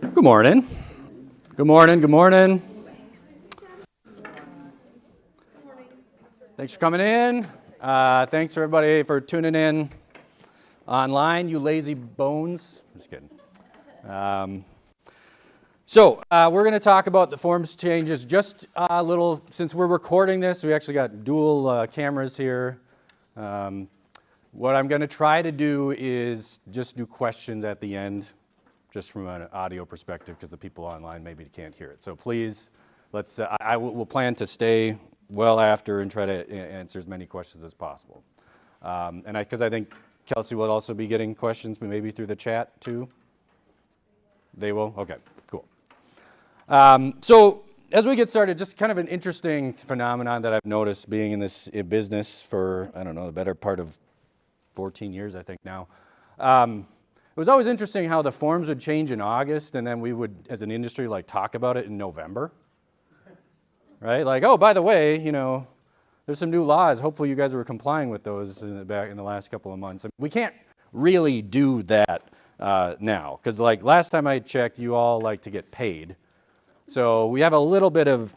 Good morning. Good morning. Good morning. Thanks for coming in. Thanks everybody for tuning in online, you lazy bones. Just kidding. So we're going to talk about the forms changes just a little. Since we're recording this, we actually got dual cameras here. What I'm going to try to do is just do questions at the end, just from an audio perspective, because the people online maybe can't hear it. So please, we'll plan to stay well after and try to answer as many questions as possible. Because I think Kelsey will also be getting questions, but maybe through the chat too. They will? Okay, cool. So as we get started, just kind of an interesting phenomenon that I've noticed being in this business for, I don't know, the better part of 14 years, I think now. It was always interesting how the forms would change in August, and then we would, as an industry, like talk about it in November, right? Like, oh, by the way, you know, there's some new laws. Hopefully, you guys were complying with those in the last couple of months. We can't really do that now, because like last time I checked, you all like to get paid, so we have a little bit of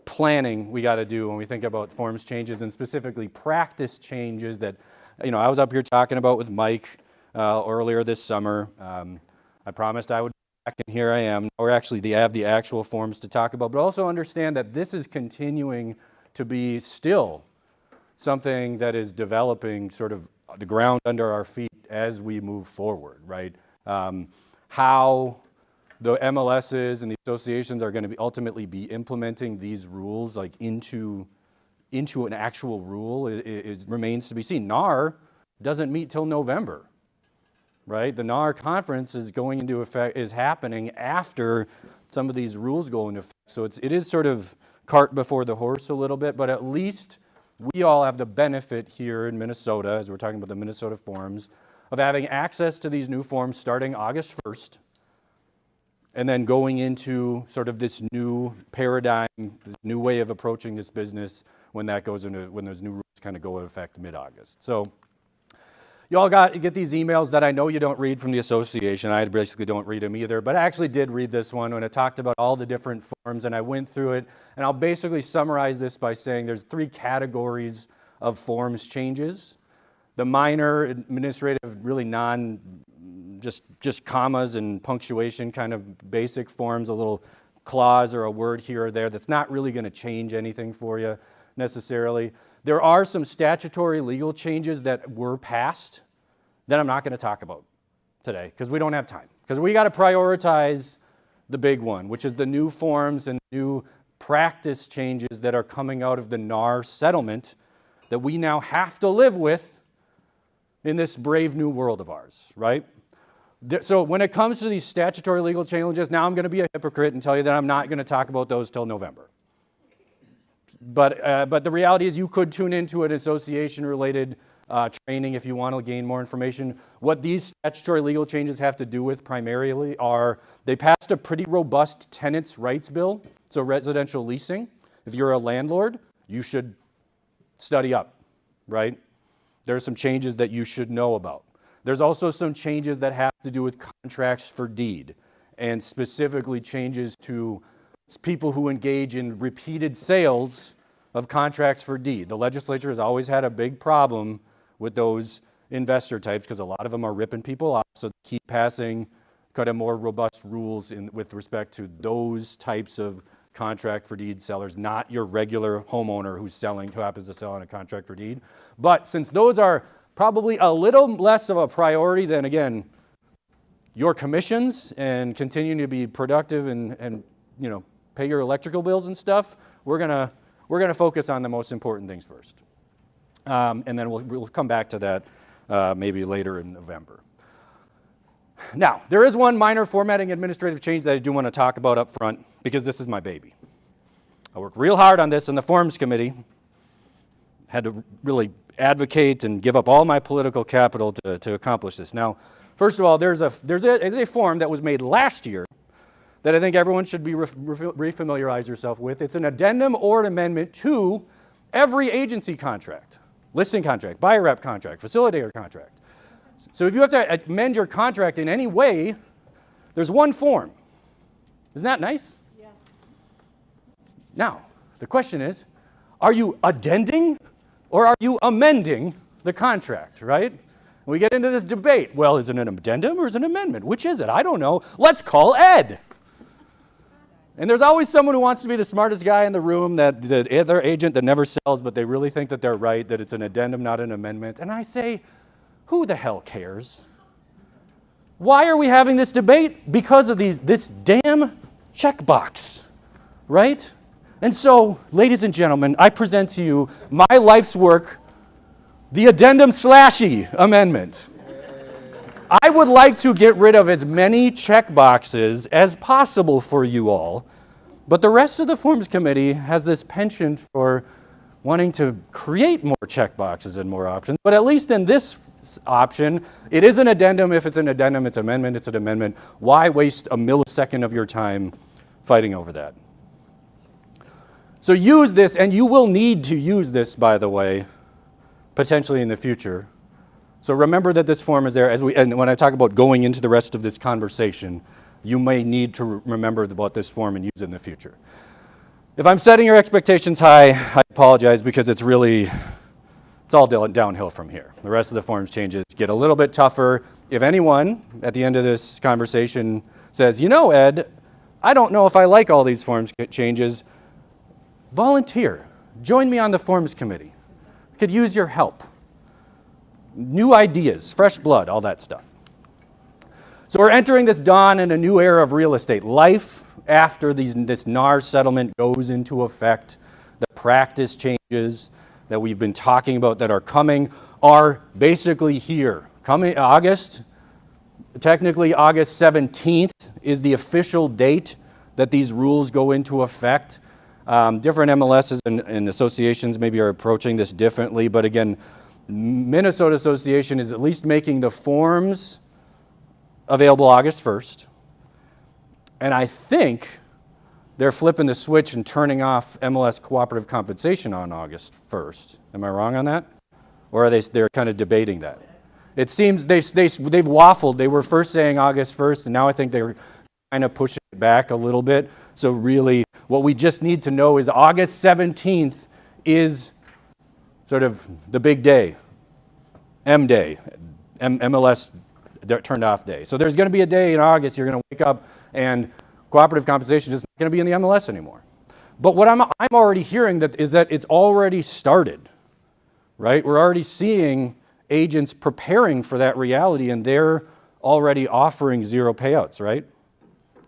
planning we got to do when we think about forms changes and specifically practice changes that, you know, I was up here talking about with Mike. Earlier this summer. I promised I would be back, and here I am. Or actually, they have the actual forms to talk about, but also understand that this is continuing to be still something that is developing sort of the ground under our feet as we move forward, right? How the MLSs and the associations are going to be ultimately be implementing these rules like into an actual rule remains to be seen. NAR doesn't meet till November. Right, the NAR conference is going into effect, is happening after some of these rules go into effect. So it is sort of cart before the horse a little bit, but at least we all have the benefit here in Minnesota, as we're talking about the Minnesota forms, of having access to these new forms starting August 1st, and then going into sort of this new paradigm, this new way of approaching this business when those new rules kind of go into effect mid-August. So you all get these emails that I know you don't read from the association. I basically don't read them either, but I actually did read this one when it talked about all the different forms, and I went through it, and I'll basically summarize this by saying there's 3 categories of forms changes. The minor, administrative, really just commas and punctuation kind of basic forms, a little clause or a word here or there that's not really going to change anything for you necessarily. There are some statutory legal changes that were passed that I'm not going to talk about today because we don't have time. Because we got to prioritize the big one, which is the new forms and new practice changes that are coming out of the NAR settlement that we now have to live with in this brave new world of ours, right? So when it comes to these statutory legal changes, now I'm going to be a hypocrite and tell you that I'm not going to talk about those till November. But the reality is you could tune into an association-related training if you want to gain more information. What these statutory legal changes have to do with primarily are they passed a pretty robust tenants' rights bill, so residential leasing. If you're a landlord, you should study up, right? There are some changes that you should know about. There's also some changes that have to do with contracts for deed, and specifically changes to people who engage in repeated sales of contracts for deed. The legislature has always had a big problem with those investor types because a lot of them are ripping people off, so they keep passing kind of more robust rules with respect to those types of contract for deed sellers, not your regular homeowner who happens to sell on a contract for deed. But since those are probably a little less of a priority than, again, your commissions and continuing to be productive and you know, pay your electrical bills and stuff, we're gonna focus on the most important things first, and then we'll come back to that maybe later in November. Now, there is one minor formatting administrative change that I do want to talk about up front because this is my baby. I worked real hard on this in the Forms Committee. Had to really advocate and give up all my political capital to accomplish this. Now, first of all, there's a form that was made last year that I think everyone should be refamiliarize yourself with. It's an addendum or an amendment to every agency contract, listing contract, buyer rep contract, facilitator contract. So if you have to amend your contract in any way, there's one form. Isn't that nice? Yes. Now, the question is, are you addending or are you amending the contract, right? We get into this debate. Well, is it an addendum or is it an amendment? Which is it? I don't know. Let's call Ed. And there's always someone who wants to be the smartest guy in the room, that the other agent that never sells, but they really think that they're right, that it's an addendum, not an amendment. And I say, who the hell cares? Why are we having this debate? Because of this damn checkbox, right? And so, ladies and gentlemen, I present to you my life's work, the addendum/y amendment. I would like to get rid of as many checkboxes as possible for you all, but the rest of the Forms Committee has this penchant for wanting to create more checkboxes and more options, but at least in this option, it is an addendum. If it's an addendum, it's amendment, it's an amendment. Why waste a millisecond of your time fighting over that? So use this, and you will need to use this, by the way, potentially in the future. So remember that this form is there, and when I talk about going into the rest of this conversation, you may need to remember about this form and use it in the future. If I'm setting your expectations high, I apologize, because it's all downhill from here. The rest of the forms changes get a little bit tougher. If anyone at the end of this conversation says, you know, Ed, I don't know if I like all these forms changes, volunteer. Join me on the Forms Committee. I could use your help. New ideas, fresh blood, all that stuff. So we're entering this dawn in a new era of real estate. Life after this NAR settlement goes into effect, the practice changes that we've been talking about that are coming are basically here. Coming August, technically August 17th is the official date that these rules go into effect. Different MLSs and associations maybe are approaching this differently, but again, Minnesota Association is at least making the forms available August 1st. And I think they're flipping the switch and turning off MLS cooperative compensation on August 1st. Am I wrong on that? Or are they're kind of debating that? It seems they've waffled. They were first saying August 1st, and now I think they're kind of pushing it back a little bit. So really, what we just need to know is August 17th is sort of the big day, M-Day, MLS turned off day. So there's going to be a day in August you're going to wake up and cooperative compensation is not going to be in the MLS anymore. But what I'm already hearing is that it's already started, right? We're already seeing agents preparing for that reality, and they're already offering zero payouts, right?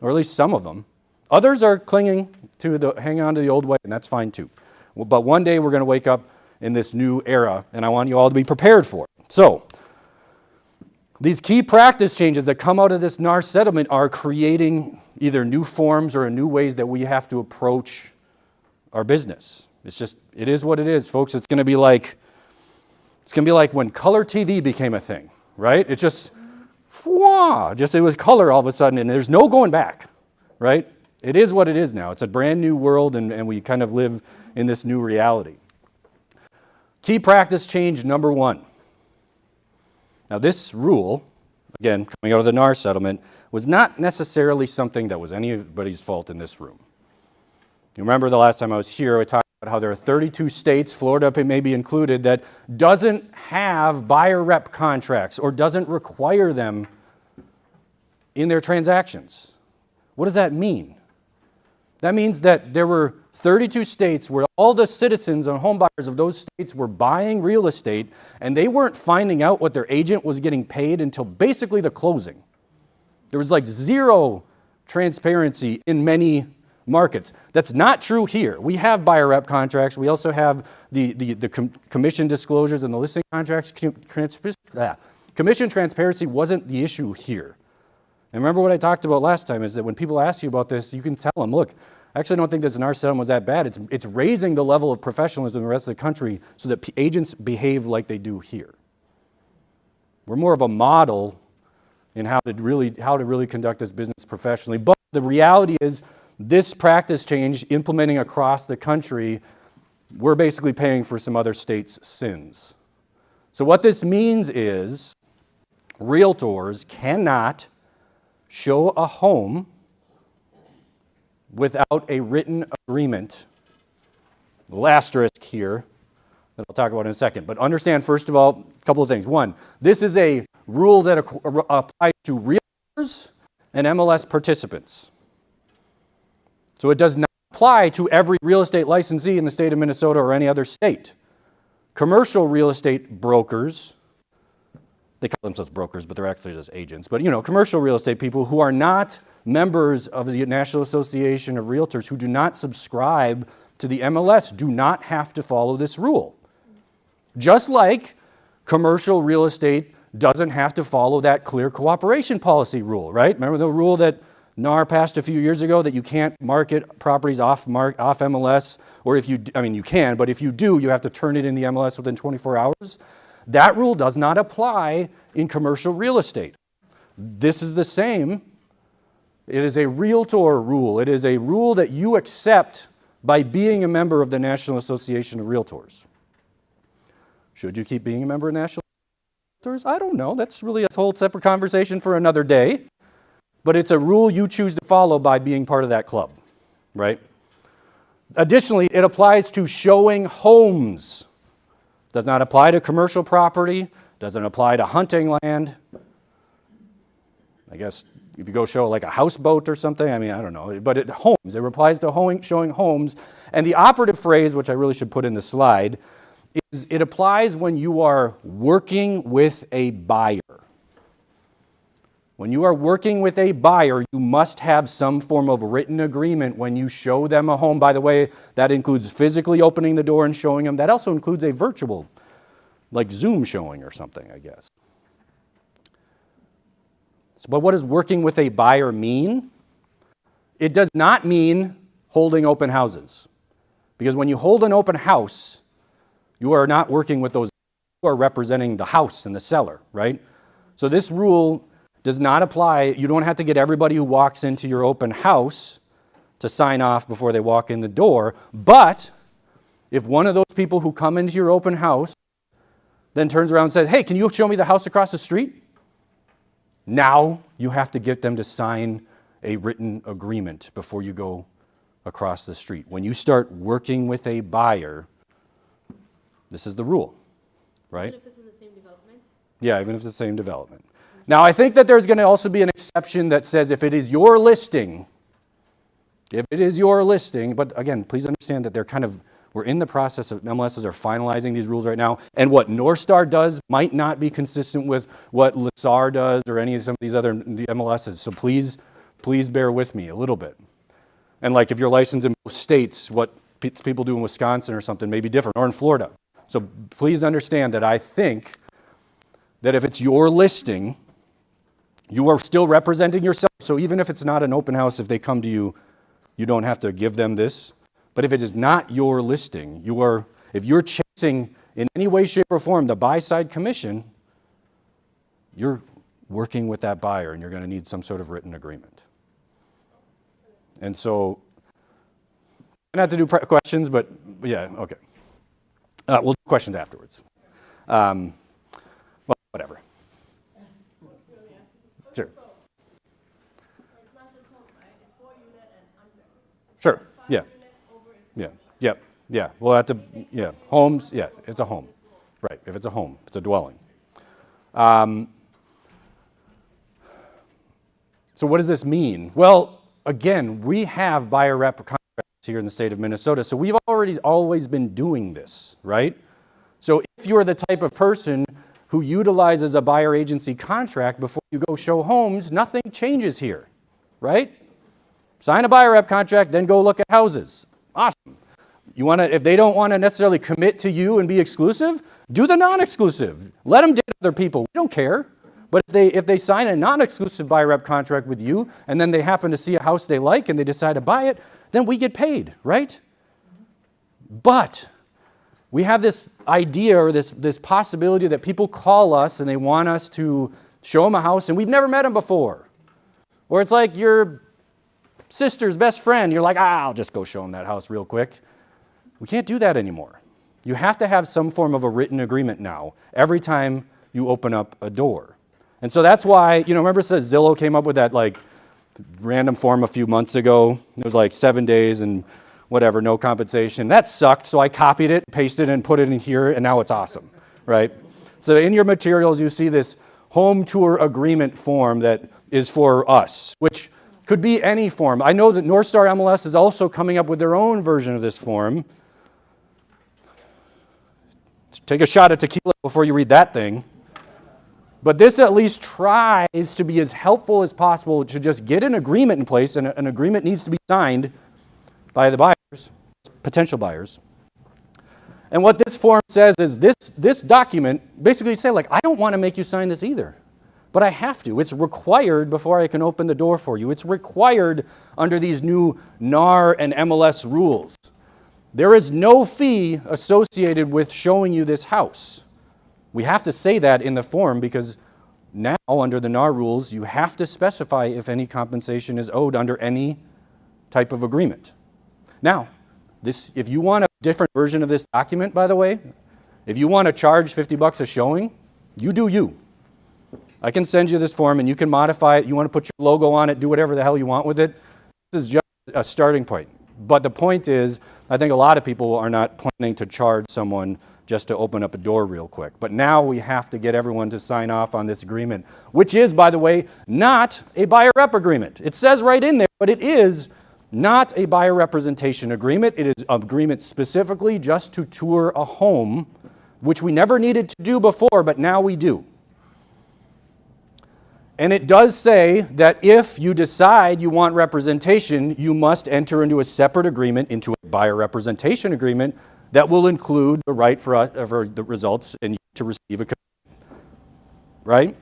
Or at least some of them. Others are hanging on to the old way, and that's fine too. But one day we're going to wake up in this new era, and I want you all to be prepared for it. So, these key practice changes that come out of this NAR settlement are creating either new forms or new ways that we have to approach our business. It is what it is, folks. It's going to be like when color TV became a thing, right? It it was color all of a sudden, and there's no going back, right? It is what it is now. It's a brand new world, and we kind of live in this new reality. Key practice change number 1. Now this rule, again, coming out of the NAR settlement, was not necessarily something that was anybody's fault in this room. You remember the last time I was here, I talked about how there are 32 states, Florida may be included, that doesn't have buyer rep contracts or doesn't require them in their transactions. What does that mean? That means that there were 32 states where all the citizens and home buyers of those states were buying real estate, and they weren't finding out what their agent was getting paid until basically the closing. There was like zero transparency in many markets. That's not true here. We have buyer rep contracts. We also have the commission disclosures and the listing contracts. Commission transparency wasn't the issue here. And remember what I talked about last time is that when people ask you about this, you can tell them, look, I actually don't think this NAR settlement was that bad. It's raising the level of professionalism in the rest of the country so that agents behave like they do here. We're more of a model in how to really conduct this business professionally. But the reality is this practice change implementing across the country, we're basically paying for some other states' sins. So what this means is realtors cannot show a home without a written agreement, little asterisk here, that I'll talk about in a second. But understand, first of all, a couple of things. One, this is a rule that applies to realtors and MLS participants. So it does not apply to every real estate licensee in the state of Minnesota or any other state. Commercial real estate brokers, they call themselves brokers, but they're actually just agents. But, commercial real estate people who are not members of the National Association of Realtors, who do not subscribe to the MLS, do not have to follow this rule. Just like commercial real estate doesn't have to follow that clear cooperation policy rule, right? Remember the rule that NAR passed a few years ago that you can't market properties off MLS, or if you, you can, but if you do, you have to turn it in the MLS within 24 hours. That rule does not apply in commercial real estate. This is the same. It is a realtor rule. It is a rule that you accept by being a member of the National Association of Realtors. Should you keep being a member of National Realtors? I don't know. That's really a whole separate conversation for another day. But it's a rule you choose to follow by being part of that club, right? Additionally, it applies to showing homes. Does not apply to commercial property, doesn't apply to hunting land. I guess if you go show like a houseboat or something, I don't know. But homes, it applies to showing homes. And the operative phrase, which I really should put in the slide, is it applies when you are working with a buyer. When you are working with a buyer, you must have some form of written agreement when you show them a home. By the way, that includes physically opening the door and showing them. That also includes a virtual, like Zoom showing or something, I guess. But what does working with a buyer mean? It does not mean holding open houses. Because when you hold an open house, you are not working with those, you are representing the house and the seller, right? So this rule does not apply. You don't have to get everybody who walks into your open house to sign off before they walk in the door. But if one of those people who come into your open house then turns around and says, hey, can you show me the house across the street? Now you have to get them to sign a written agreement before you go across the street. When you start working with a buyer, this is the rule, right? Even if it's in the same development? Yeah, even if it's the same development. Now, I think that there's going to also be an exception that says if it is your listing, but again, please understand that we're in the process of, MLSs are finalizing these rules right now, and what North Star does might not be consistent with what LaSAR does or some of these other MLSs, so please bear with me a little bit. And like if you're licensed in both states, what people do in Wisconsin or something may be different, or in Florida. So please understand that I think that if it's your listing, you are still representing yourself. So even if it's not an open house, if they come to you, you don't have to give them this. But if it is not your listing, if you're chasing in any way, shape, or form the buy-side commission, you're working with that buyer and you're going to need some sort of written agreement. And so, not to do questions, but yeah, okay. We'll do questions afterwards. Well, whatever. Sure. Sure. Yeah. Yeah. We'll have to. Yeah. Homes. Yeah. It's a home. Right. If it's a home, it's a dwelling. So what does this mean? Well, again, we have buyer rep contracts here in the state of Minnesota, so we've always been doing this, right? So if you're the type of person who utilizes a buyer agency contract before you go show homes, nothing changes here, right? Sign a buyer rep contract, then go look at houses. Awesome. If they don't want to necessarily commit to you and be exclusive, do the non-exclusive. Let them date other people. We don't care. But if they sign a non-exclusive buyer rep contract with you, and then they happen to see a house they like and they decide to buy it, then we get paid, right? But we have this idea or this possibility that people call us and they want us to show them a house and we've never met them before. Or it's like your sister's best friend. You're like, I'll just go show them that house real quick. We can't do that anymore. You have to have some form of a written agreement now every time you open up a door. And so that's why, remember it says Zillow came up with that like random form a few months ago. It was like 7 days and whatever, no compensation. That sucked, so I copied it, pasted it, and put it in here, and now it's awesome, right? So in your materials, you see this home tour agreement form that is for us, which could be any form. I know that North Star MLS is also coming up with their own version of this form. Take a shot at tequila before you read that thing. But this at least tries to be as helpful as possible to just get an agreement in place, and an agreement needs to be signed by the buyers, potential buyers. And what this form says is this document basically say, like, I don't want to make you sign this either, but I have to. It's required before I can open the door for you. It's required under these new NAR and MLS rules. There is no fee associated with showing you this house. We have to say that in the form because now under the NAR rules, you have to specify if any compensation is owed under any type of agreement. Now, if you want a different version of this document, by the way, if you want to charge $50 a showing, you do you. I can send you this form and you can modify it. You want to put your logo on it, do whatever the hell you want with it. This is just a starting point. But the point is, I think a lot of people are not planning to charge someone just to open up a door real quick. But now we have to get everyone to sign off on this agreement, which is, by the way, not a buyer rep agreement. It says right in there, but it is not a buyer representation agreement. It is an agreement specifically just to tour a home, which we never needed to do before, but now we do. And it does say that if you decide you want representation, you must enter into a separate agreement, into a buyer representation agreement, that will include the right for the results and you to receive a commission. Right?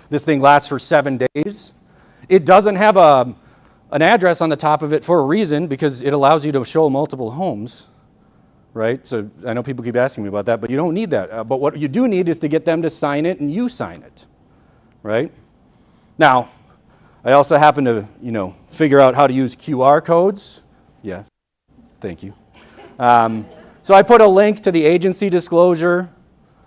This thing lasts for 7 days. It doesn't have an address on the top of it for a reason, because it allows you to show multiple homes. Right? So I know people keep asking me about that, but you don't need that. But what you do need is to get them to sign it and you sign it. Right? Now, I also happen to, figure out how to use QR codes. Yeah, thank you. So I put a link to the agency disclosure,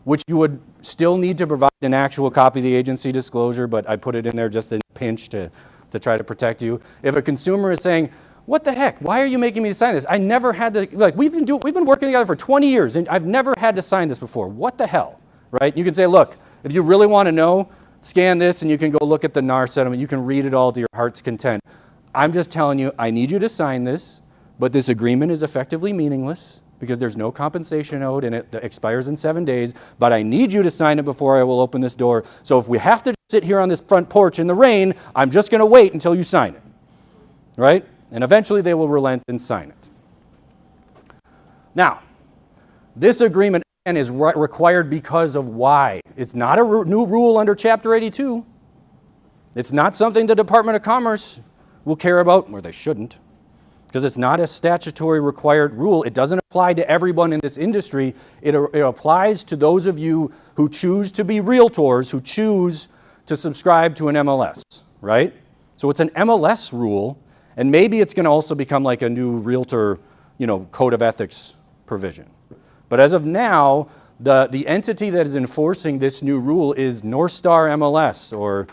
which you would still need to provide an actual copy of the agency disclosure, but I put it in there just in a pinch to try to protect you. If a consumer is saying, what the heck, why are you making me sign this? I never had to, we've been working together for 20 years and I've never had to sign this before. What the hell, right? You can say, look, if you really want to know, scan this and you can go look at the NAR settlement. You can read it all to your heart's content. I'm just telling you, I need you to sign this, but this agreement is effectively meaningless because there's no compensation owed and it expires in 7 days, but I need you to sign it before I will open this door. So if we have to sit here on this front porch in the rain, I'm just going to wait until you sign it, right? And eventually they will relent and sign it. Now, this agreement is required because of why. It's not a new rule under Chapter 82. It's not something the Department of Commerce will care about, or they shouldn't, because it's not a statutory required rule. It doesn't apply to everyone in this industry. It applies to those of you who choose to be realtors, who choose to subscribe to an MLS, right? So it's an MLS rule, and maybe it's going to also become like a new realtor, code of ethics provision. But as of now, the entity that is enforcing this new rule is North Star MLS or,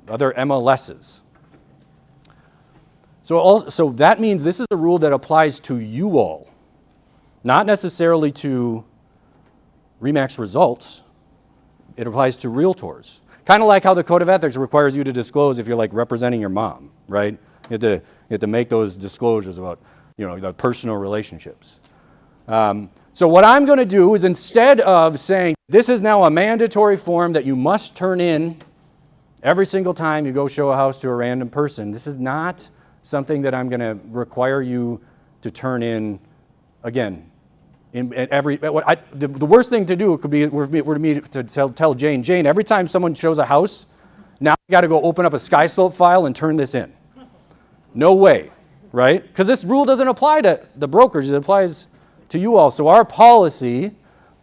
other MLSs. So that means this is a rule that applies to you all, not necessarily to RE/MAX results. It applies to realtors. Kind of like how the Code of Ethics requires you to disclose if you're representing your mom, right? You have to make those disclosures about, the personal relationships. So what I'm going to do is, instead of saying this is now a mandatory form that you must turn in every single time you go show a house to a random person, this is not something that I'm going to require you to turn in again. The worst thing to do could be for me to tell Jane, every time someone shows a house, now you got to go open up a SkySlope file and turn this in. No way, right? Because this rule doesn't apply to the brokers, it applies to you all. So our policy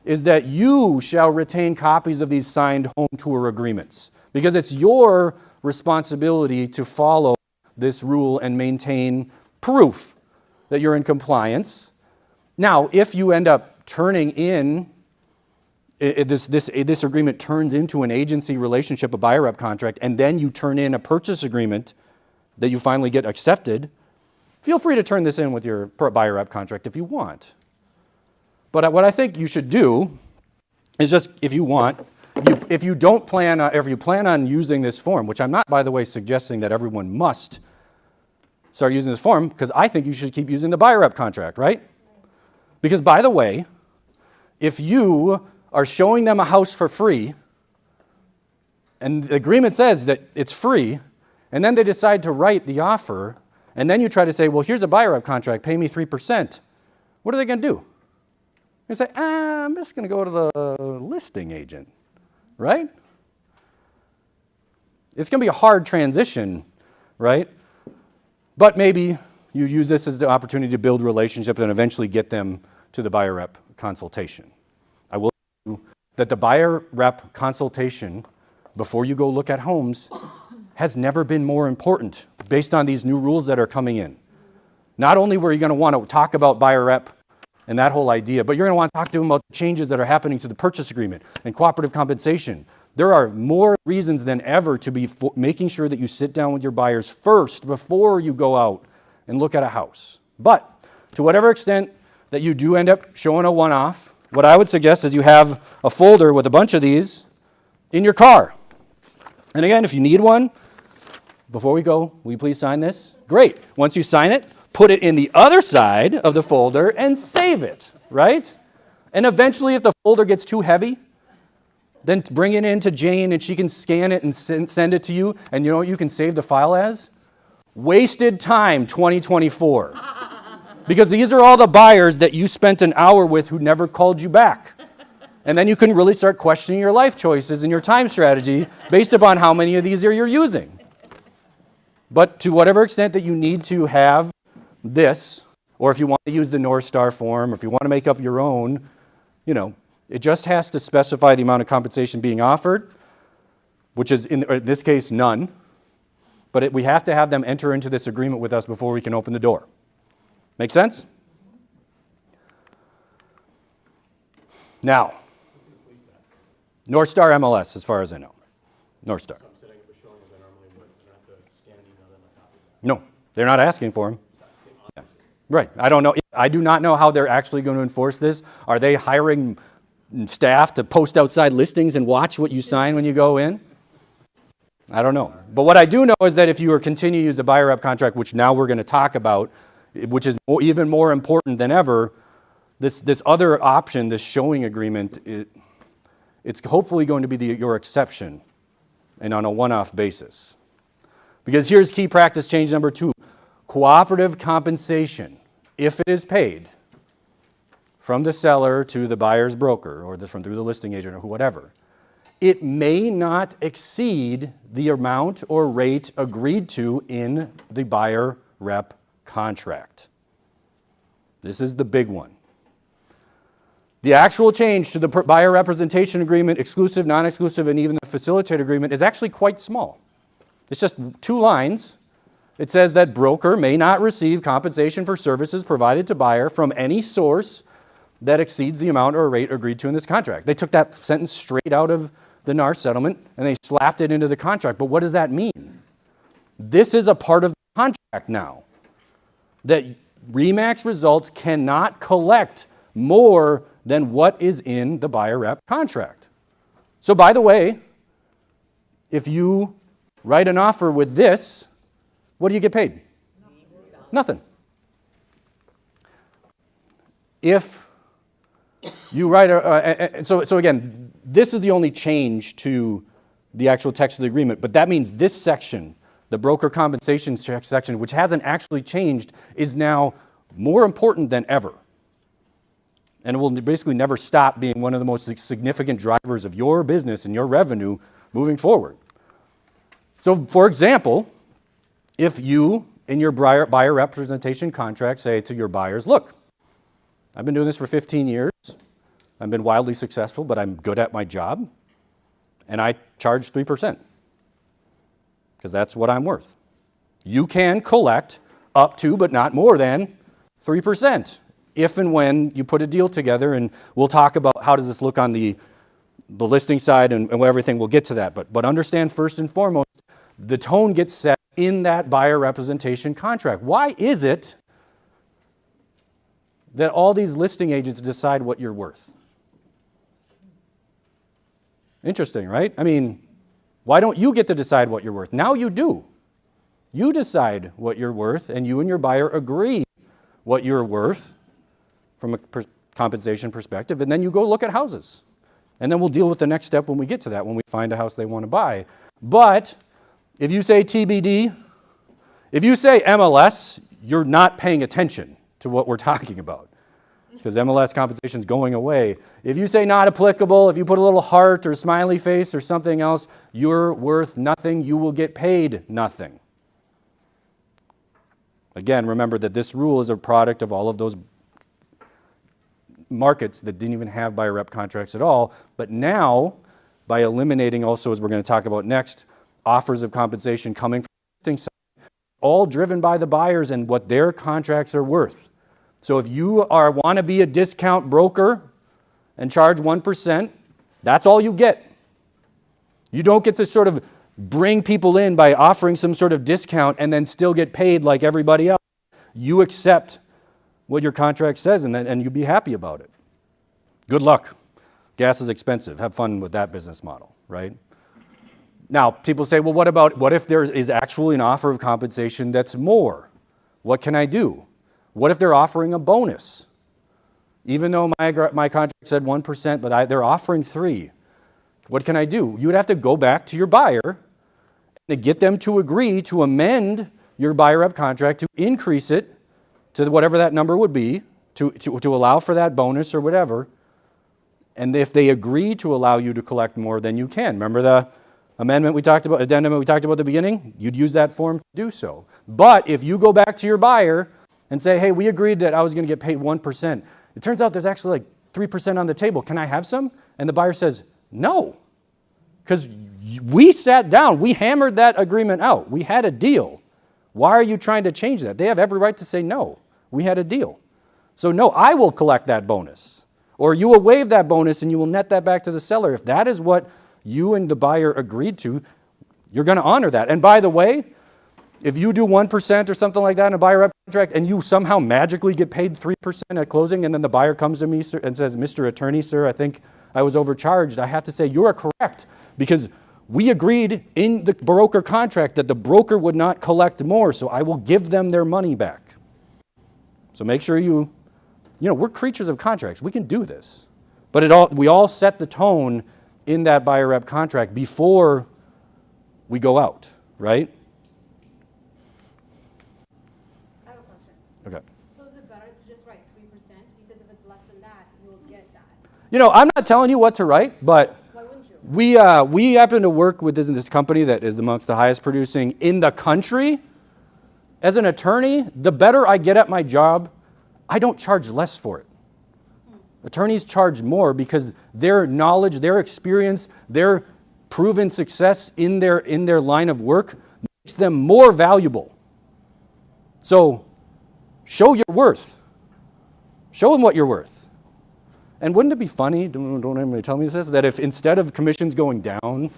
is that you shall retain copies of these signed home tour agreements, because it's your responsibility to follow this rule and maintain proof that you're in compliance. Now, if you end up turning in this agreement turns into an agency relationship, a buyer rep contract, and then you turn in a purchase agreement that you finally get accepted, feel free to turn this in with your buyer rep contract if you want. But what I think you should do is just, if you want, if you don't plan on, if you plan on using this form, which I'm not, by the way, suggesting that everyone must start using this form, because I think you should keep using the buyer rep contract, right? Because, by the way, if you are showing them a house for free, and the agreement says that it's free, and then they decide to write the offer, and then you try to say, well, here's a buyer rep contract, pay me 3%, what are they going to do? They say, I'm just going to go to the listing agent, right? It's going to be a hard transition, right? But maybe you use this as the opportunity to build relationships and eventually get them to the buyer rep consultation. I will tell you that the buyer rep consultation, before you go look at homes, has never been more important based on these new rules that are coming in. Not only were you going to want to talk about buyer rep and that whole idea, but you're going to want to talk to them about the changes that are happening to the purchase agreement and cooperative compensation. There are more reasons than ever to be making sure that you sit down with your buyers first before you go out and look at a house. But to whatever extent that you do end up showing a one-off, what I would suggest is you have a folder with a bunch of these in your car. And again, if you need one, before we go, will you please sign this? Great. Once you sign it, put it in the other side of the folder and save it, right? And eventually, if the folder gets too heavy, then bring it in to Jane and she can scan it and send it to you. And you know what you can save the file as? Wasted Time 2024. Because these are all the buyers that you spent an hour with who never called you back. And then you can really start questioning your life choices and your time strategy based upon how many of these you're using. But to whatever extent that you need to have this, or if you want to use the North Star form, or if you want to make up your own, you know, it just has to specify the amount of compensation being offered, which is in this case none. But we have to have them enter into this agreement with us before we can open the door. Make sense? Now, North Star MLS, as far as I know. North Star. No, they're not asking for them. Yeah. Right. I don't know. I do not know how they're actually going to enforce this. Are they hiring staff to post outside listings and watch what you sign when you go in? I don't know. But what I do know is that if you continue to use the buyer rep contract, which now we're going to talk about, which is even more important than ever, this other option, this showing agreement, it's hopefully going to be your exception and on a one-off basis. Because here's key practice change number 2. Cooperative compensation, if it is paid from the seller to the buyer's broker or through the listing agent or whatever, it may not exceed the amount or rate agreed to in the buyer rep contract. This is the big one. The actual change to the buyer representation agreement, exclusive, non-exclusive, and even the facilitator agreement is actually quite small. It's just 2 lines. It says that broker may not receive compensation for services provided to buyer from any source that exceeds the amount or rate agreed to in this contract. They took that sentence straight out of the NAR settlement and they slapped it into the contract. But what does that mean? This is a part of the contract now, that RE/MAX results cannot collect more than what is in the buyer rep contract. So by the way, if you write an offer with this, what do you get paid? Nothing. If you write so again, this is the only change to the actual text of the agreement, but that means this section, the broker compensation section, which hasn't actually changed, is now more important than ever. And it will basically never stop being one of the most significant drivers of your business and your revenue moving forward. So, for example, if you, in your buyer representation contract, say to your buyers, look, I've been doing this for 15 years. I've been wildly successful, but I'm good at my job, and I charge 3%, because that's what I'm worth. You can collect up to, but not more than, 3%, if and when you put a deal together, and we'll talk about how does this look on the the listing side and everything, we'll get to that. But understand first and foremost, the tone gets set in that buyer representation contract. Why is it that all these listing agents decide what you're worth? Interesting, right? I mean, why don't you get to decide what you're worth? Now you do. You decide what you're worth, and you and your buyer agree what you're worth from a compensation perspective, and then you go look at houses. And then we'll deal with the next step when we get to that, when we find a house they want to buy. But if you say TBD, if you say MLS, you're not paying attention to what we're talking about, because MLS compensation is going away. If you say not applicable, if you put a little heart or smiley face or something else, you're worth nothing. You will get paid nothing. Again, remember that this rule is a product of all of those markets that didn't even have buyer rep contracts at all. But now, by eliminating also, as we're going to talk about next, offers of compensation coming from the listing side, all driven by the buyers and what their contracts are worth. So if you want to be a discount broker and charge 1%, that's all you get. You don't get to sort of bring people in by offering some sort of discount and then still get paid like everybody else. You accept what your contract says and you be happy about it. Good luck. Gas is expensive. Have fun with that business model, right? Now, people say, well, what if there is actually an offer of compensation that's more? What can I do? What if they're offering a bonus? Even though my contract said 1%, but they're offering 3%. What can I do? You would have to go back to your buyer and get them to agree to amend your buyer rep contract to increase it to whatever that number would be, to allow for that bonus or whatever. And if they agree to allow you to collect more, then you can. Remember the amendment we talked about, addendum we talked about at the beginning? You'd use that form to do so. But if you go back to your buyer and say, hey, we agreed that I was going to get paid 1%. It turns out there's actually like 3% on the table. Can I have some? And the buyer says, no. Because we sat down. We hammered that agreement out. We had a deal. Why are you trying to change that? They have every right to say, no, we had a deal. So no, I will collect that bonus. Or you will waive that bonus and you will net that back to the seller. If that is what you and the buyer agreed to, you're going to honor that. And by the way, if you do 1% or something like that in a buyer rep contract and you somehow magically get paid 3% at closing and then the buyer comes to me and says, Mr. Attorney, sir, I think I was overcharged, I have to say, you are correct, because we agreed in the broker contract that the broker would not collect more, so I will give them their money back. So make sure we're creatures of contracts. We can do this. But we all set the tone in that buyer rep contract before we go out, right? I have a question. Okay. So is it better to just write 3%? Because if it's less than that, you'll get that. I'm not telling you what to write, but why wouldn't you? we happen to work with this company that is amongst the highest producing in the country. As an attorney, the better I get at my job, I don't charge less for it. Attorneys charge more because their knowledge, their experience, their proven success in their line of work makes them more valuable. So show your worth. Show them what you're worth. And wouldn't it be funny, don't anybody tell me this, that if instead of commissions going down,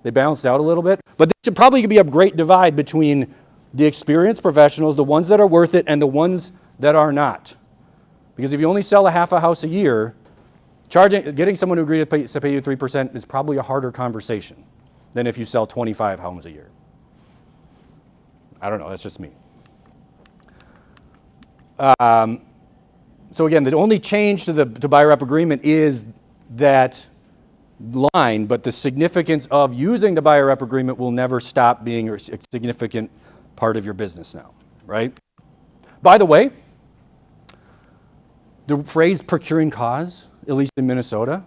they balanced out a little bit? But there should probably be a great divide between the experienced professionals, the ones that are worth it, and the ones that are not. Because if you only sell a half a house a year, getting someone to agree to pay you 3% is probably a harder conversation than if you sell 25 homes a year. I don't know, that's just me. So again, the only change to the buyer rep agreement is that line, but the significance of using the buyer rep agreement will never stop being a significant part of your business now, right? By the way, the phrase procuring cause, at least in Minnesota,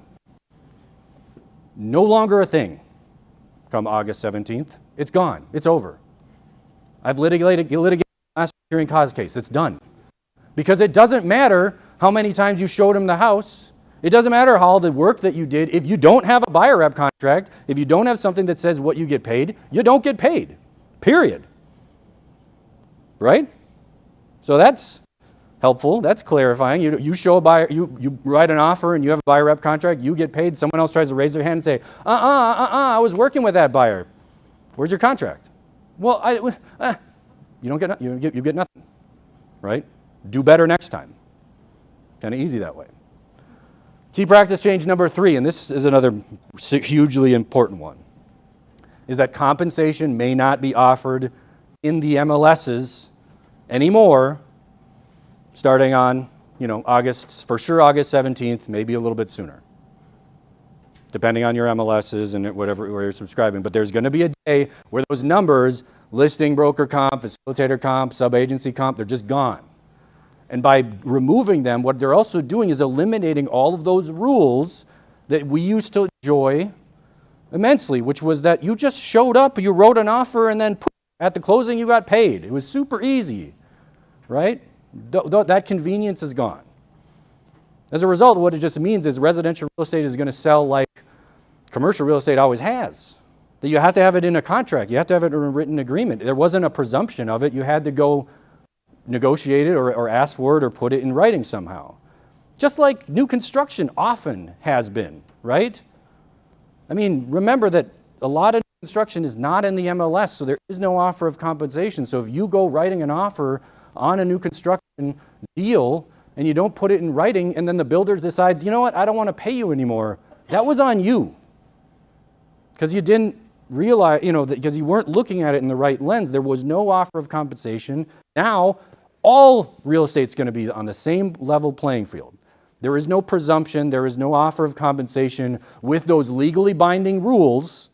no longer a thing come August 17th. It's gone. It's over. I've litigated the last procuring cause case. It's done. Because it doesn't matter how many times you showed them the house. It doesn't matter all the work that you did. If you don't have a buyer rep contract, if you don't have something that says what you get paid, you don't get paid. Period. Right? So that's helpful. That's clarifying. You show a buyer, you write an offer and you have a buyer rep contract, you get paid, someone else tries to raise their hand and say, I was working with that buyer. Where's your contract? Well, you get nothing, right? Do better next time. Kind of easy that way. Key practice change number 3, and this is another hugely important one, is that compensation may not be offered in the MLSs anymore starting on, August 17th, maybe a little bit sooner, depending on your MLSs and whatever where you're subscribing. But there's going to be a day where those numbers, listing broker comp, facilitator comp, sub-agency comp, they're just gone. And by removing them, what they're also doing is eliminating all of those rules that we used to enjoy immensely, which was that you just showed up, you wrote an offer, and then at the closing you got paid. It was super easy, right? That convenience is gone. As a result, what it just means is residential real estate is going to sell like commercial real estate always has. That you have to have it in a contract. You have to have it in a written agreement. There wasn't a presumption of it. You had to go negotiate it or ask for it or put it in writing somehow. Just like new construction often has been, right? I mean, remember that a lot of construction is not in the MLS, so there is no offer of compensation. So if you go writing an offer on a new construction deal and you don't put it in writing and then the builder decides, you know what, I don't want to pay you anymore, that was on you. Because you didn't realize, because you weren't looking at it in the right lens. There was no offer of compensation. Now, all real estate's going to be on the same level playing field. There is no presumption, there is no offer of compensation with those legally binding rules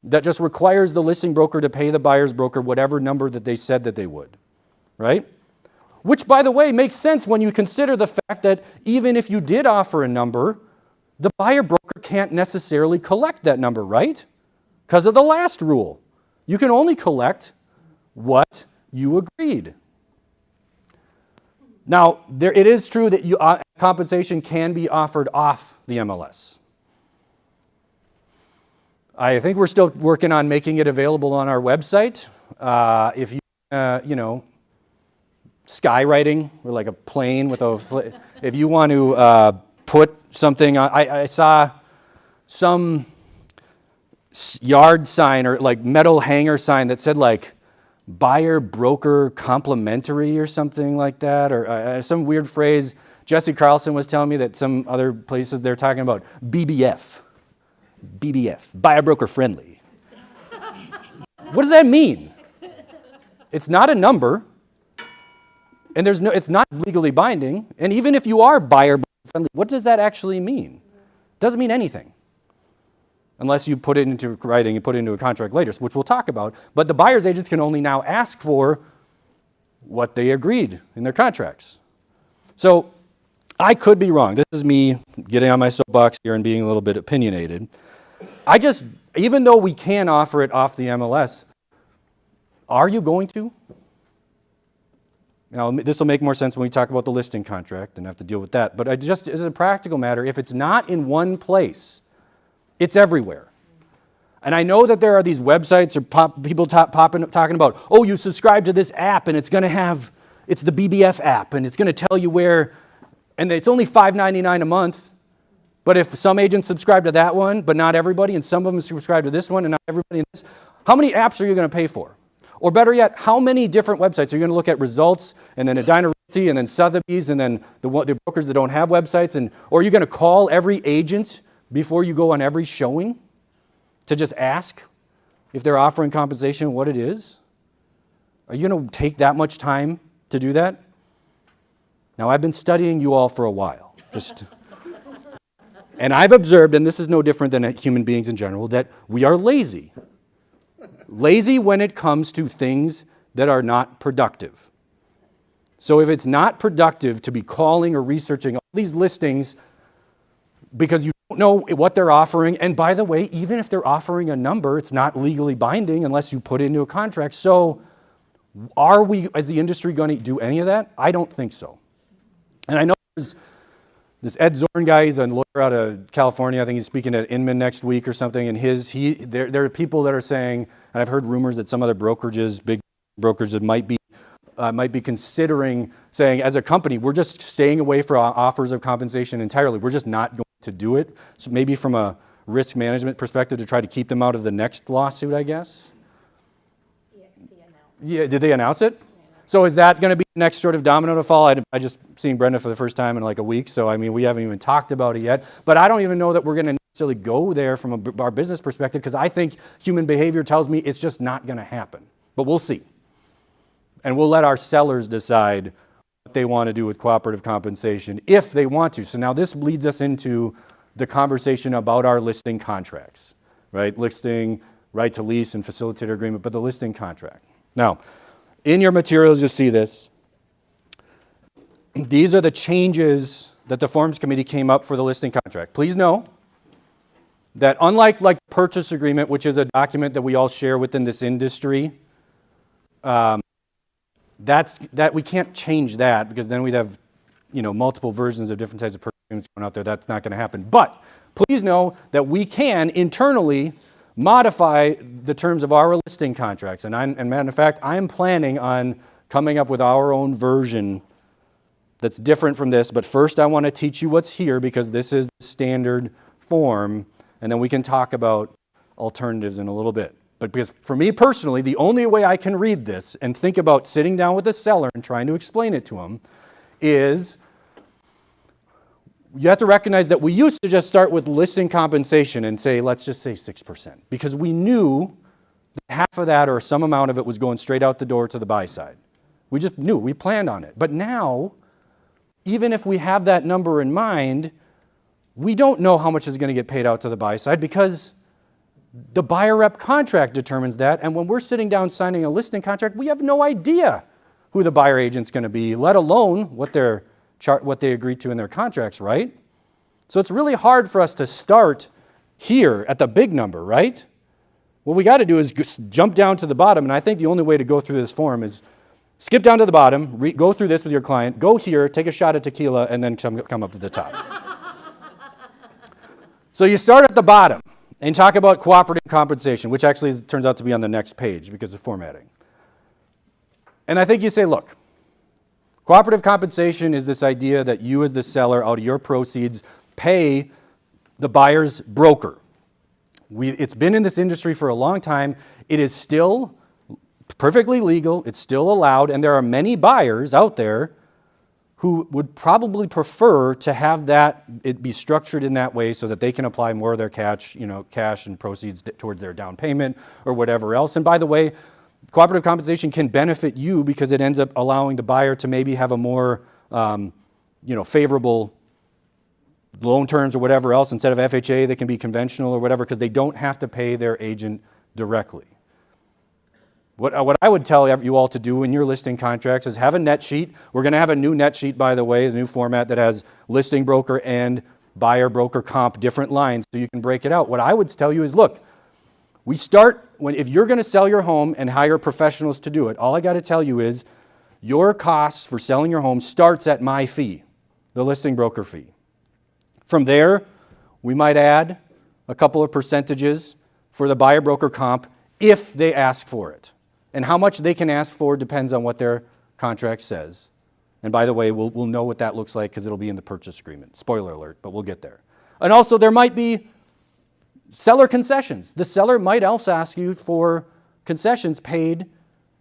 that just requires the listing broker to pay the buyer's broker whatever number that they said that they would, right? Which, by the way, makes sense when you consider the fact that even if you did offer a number, the buyer broker can't necessarily collect that number, right? Because of the last rule. You can only collect what you agreed. Now, it is true that compensation can be offered off the MLS. I think we're still working on making it available on our website. If you, skywriting, or like a plane with if you want to put something on, I saw some yard sign or like metal hanger sign that said like buyer broker complimentary or something like that, or some weird phrase. Jesse Carlson was telling me that some other places they're talking about BBF, buyer broker friendly. What does that mean? It's not a number, and it's not legally binding. And even if you are buyer broker friendly, what does that actually mean? It doesn't mean anything. Unless you put it into writing and put it into a contract later, which we'll talk about. But the buyer's agents can only now ask for what they agreed in their contracts. So I could be wrong. This is me getting on my soapbox here and being a little bit opinionated. Even though we can offer it off the MLS, are you going to? This will make more sense when we talk about the listing contract and have to deal with that. But as a practical matter, if it's not in one place, it's everywhere. And I know that there are these websites or people talking about, oh, you subscribe to this app and it's the BBF app and it's going to tell you where, and it's only $5.99 a month. But if some agents subscribe to that one, but not everybody, and some of them subscribe to this one and not everybody in this, how many apps are you going to pay for? Or better yet, how many different websites are you going to look at results and then Edina Realty and then Sotheby's and then the brokers that don't have websites? Or are you going to call every agent before you go on every showing to just ask if they're offering compensation, what it is? Are you going to take that much time to do that? Now, I've been studying you all for a while. And I've observed, and this is no different than human beings in general, that we are lazy. Lazy when it comes to things that are not productive. So if it's not productive to be calling or researching all these listings because you don't know what they're offering, and by the way, even if they're offering a number, it's not legally binding unless you put it into a contract. So are we, as the industry, going to do any of that? I don't think so. And I know there's this Ed Zorn guy, he's a lawyer out of California. I think he's speaking at Inman next week or something. And there are people that are saying, and I've heard rumors that some other brokerages, big brokers, that might be might be considering saying, as a company, we're just staying away from offers of compensation entirely. We're just not going to do it. So maybe from a risk management perspective to try to keep them out of the next lawsuit, I guess. Yeah, did they announce it? So is that going to be the next sort of domino to fall? I just seen Brenda for the first time in like a week, so I mean, we haven't even talked about it yet. But I don't even know that we're going to necessarily go there from our business perspective, because I think human behavior tells me it's just not going to happen. But we'll see. And we'll let our sellers decide what they want to do with cooperative compensation if they want to. So now this leads us into the conversation about our listing contracts, right? Listing, right to lease, and facilitator agreement, but the listing contract. Now, in your materials, you'll see this. These are the changes that the Forms Committee came up for the listing contract. Please know that unlike purchase agreement, which is a document that we all share within this industry, that we can't change that, because then we'd have multiple versions of different types of purchase agreements going out there. That's not going to happen. But please know that we can internally modify the terms of our listing contracts. And matter of fact, I'm planning on coming up with our own version that's different from this. But first, I want to teach you what's here, because this is the standard form, and then we can talk about alternatives in a little bit. But because for me personally, the only way I can read this and think about sitting down with the seller and trying to explain it to him is, you have to recognize that we used to just start with listing compensation and say, let's just say 6%, because we knew that half of that or some amount of it was going straight out the door to the buy side. We just knew, we planned on it. But now, even if we have that number in mind, we don't know how much is going to get paid out to the buy side, because the buyer rep contract determines that. And when we're sitting down signing a listing contract, we have no idea who the buyer agent's going to be, let alone what they agreed to in their contracts, right? So it's really hard for us to start here at the big number, right? What we got to do is jump down to the bottom, and I think the only way to go through this form is skip down to the bottom, go through this with your client, go here, take a shot at tequila, and then come up to the top. So you start at the bottom and talk about cooperative compensation, which actually turns out to be on the next page because of formatting. And I think you say, look, cooperative compensation is this idea that you as the seller, out of your proceeds, pay the buyer's broker. It's been in this industry for a long time. It is still perfectly legal. It's still allowed. And there are many buyers out there who would probably prefer to have it be structured in that way so that they can apply more of their cash and proceeds towards their down payment or whatever else. And by the way, cooperative compensation can benefit you because it ends up allowing the buyer to maybe have a more, favorable loan terms or whatever else. Instead of FHA, they can be conventional or whatever, because they don't have to pay their agent directly. What I would tell you all to do in your listing contracts is have a net sheet. We're going to have a new net sheet, by the way, the new format that has listing broker and buyer broker comp, different lines, so you can break it out. What I would tell you is, look, we start, if you're going to sell your home and hire professionals to do it, all I got to tell you is your costs for selling your home starts at my fee, the listing broker fee. From there, we might add a couple of percentages for the buyer broker comp if they ask for it. And how much they can ask for depends on what their contract says. And by the way, we'll know what that looks like because it'll be in the purchase agreement. Spoiler alert, but we'll get there. And also there might be seller concessions. The seller might also ask you for concessions paid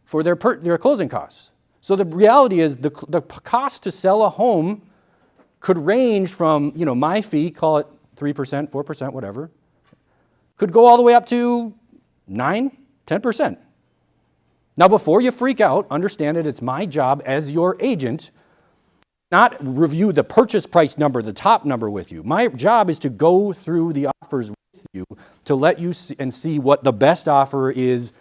for their closing costs. So the reality is the cost to sell a home could range from, my fee, call it 3%, 4%, whatever, could go all the way up to 9, 10%. Now, before you freak out, understand that it's my job as your agent not review the purchase price number, the top number with you. My job is to go through the offers with you to let you see what the best offer is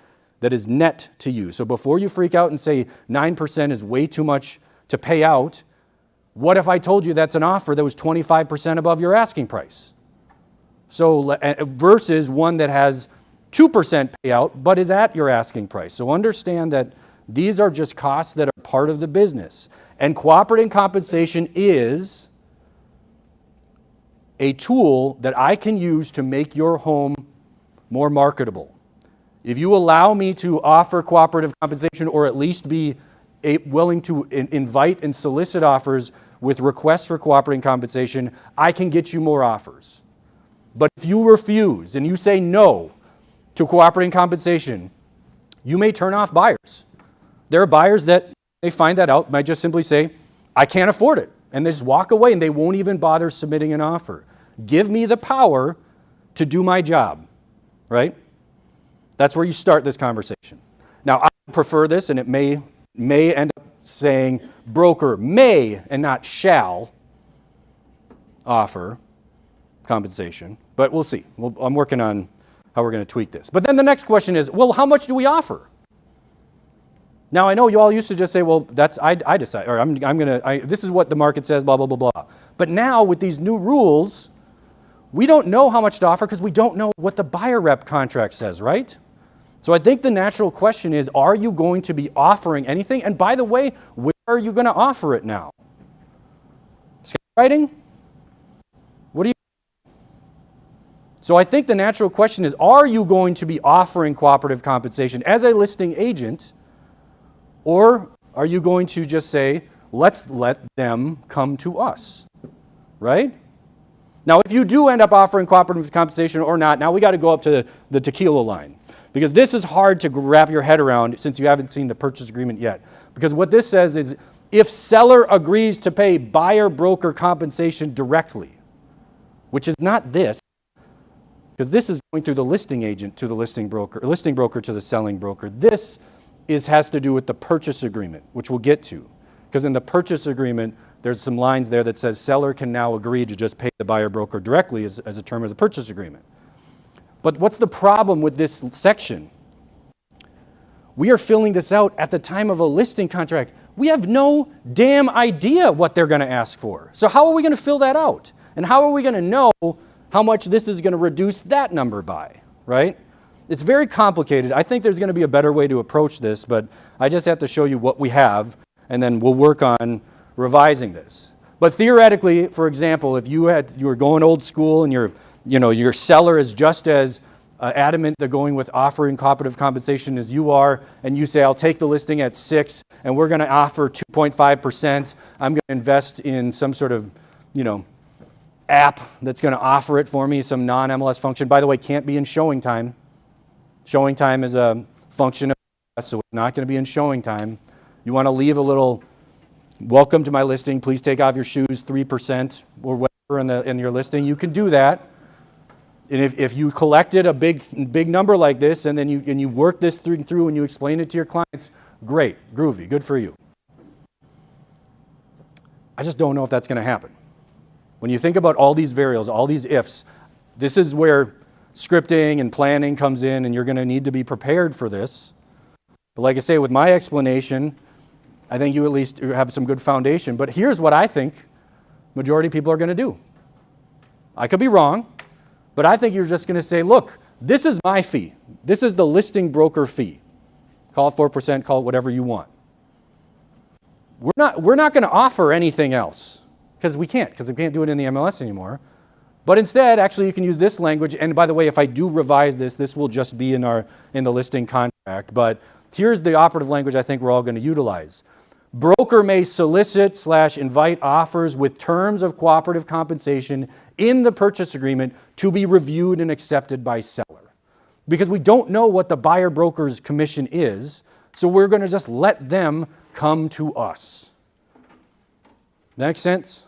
that is net to you. So before you freak out and say 9% is way too much to pay out, what if I told you that's an offer that was 25% above your asking price? So versus one that has 2% payout, but is at your asking price. So understand that these are just costs that are part of the business. And cooperative compensation is a tool that I can use to make your home more marketable. If you allow me to offer cooperative compensation, or at least be willing to invite and solicit offers with requests for cooperating compensation, I can get you more offers. But if you refuse and you say no to cooperating compensation, you may turn off buyers. There are buyers that, they find that out, might just simply say, I can't afford it. And they just walk away and they won't even bother submitting an offer. Give me the power to do my job, right? That's where you start this conversation. Now, I prefer this, and it may end up saying broker may and not shall offer compensation, but we'll see. I'm working on how we're going to tweak this. But then the next question is, well, how much do we offer? Now, I know you all used to just say, well, that's, I decide, or this is what the market says, blah, blah, blah, blah. But now with these new rules, we don't know how much to offer because we don't know what the buyer rep contract says, right? So I think the natural question is, are you going to be offering anything? And by the way, where are you going to offer it now? Skywriting? What do you? So I think the natural question is, are you going to be offering cooperative compensation as a listing agent, or are you going to just say, let's let them come to us, right? Now, if you do end up offering cooperative compensation or not, now we got to go up to the tequila line. Because this is hard to wrap your head around since you haven't seen the purchase agreement yet. Because what this says is, if seller agrees to pay buyer broker compensation directly, which is not this, because this is going through the listing agent to the listing broker to the selling broker. This has to do with the purchase agreement, which we'll get to. Because in the purchase agreement, there's some lines there that says seller can now agree to just pay the buyer broker directly as a term of the purchase agreement. But what's the problem with this section? We are filling this out at the time of a listing contract. We have no damn idea what they're going to ask for. So how are we going to fill that out? And how are we going to know how much this is going to reduce that number by, right? It's very complicated. I think there's going to be a better way to approach this, but I just have to show you what we have, and then we'll work on revising this. But theoretically, for example, if you were going old school and your seller is just as adamant to going with offering cooperative compensation as you are, and you say, I'll take the listing at 6, and we're going to offer 2.5%. I'm going to invest in some sort of, app that's going to offer it for me, some non-MLS function. By the way, can't be in showing time. Showing time is a function of MLS, so it's not going to be in showing time. You want to leave a little, welcome to my listing, please take off your shoes, 3% or whatever in your listing. You can do that. And if you collected a big number like this and then you work this through and you explain it to your clients, great, groovy, good for you. I just don't know if that's going to happen. When you think about all these variables, all these ifs, this is where scripting and planning comes in, and you're going to need to be prepared for this. But like I say, with my explanation, I think you at least have some good foundation. But here's what I think majority of people are going to do. I could be wrong, but I think you're just going to say, look, this is my fee. This is the listing broker fee. Call it 4%, call it whatever you want. We're not going to offer anything else because we can't do it in the MLS anymore. But instead, actually, you can use this language. And by the way, if I do revise this will just be in the listing contract. But here's the operative language I think we're all going to utilize. Broker may solicit/invite offers with terms of cooperative compensation in the purchase agreement to be reviewed and accepted by seller. Because we don't know what the buyer broker's commission is, so we're going to just let them come to us. Make sense?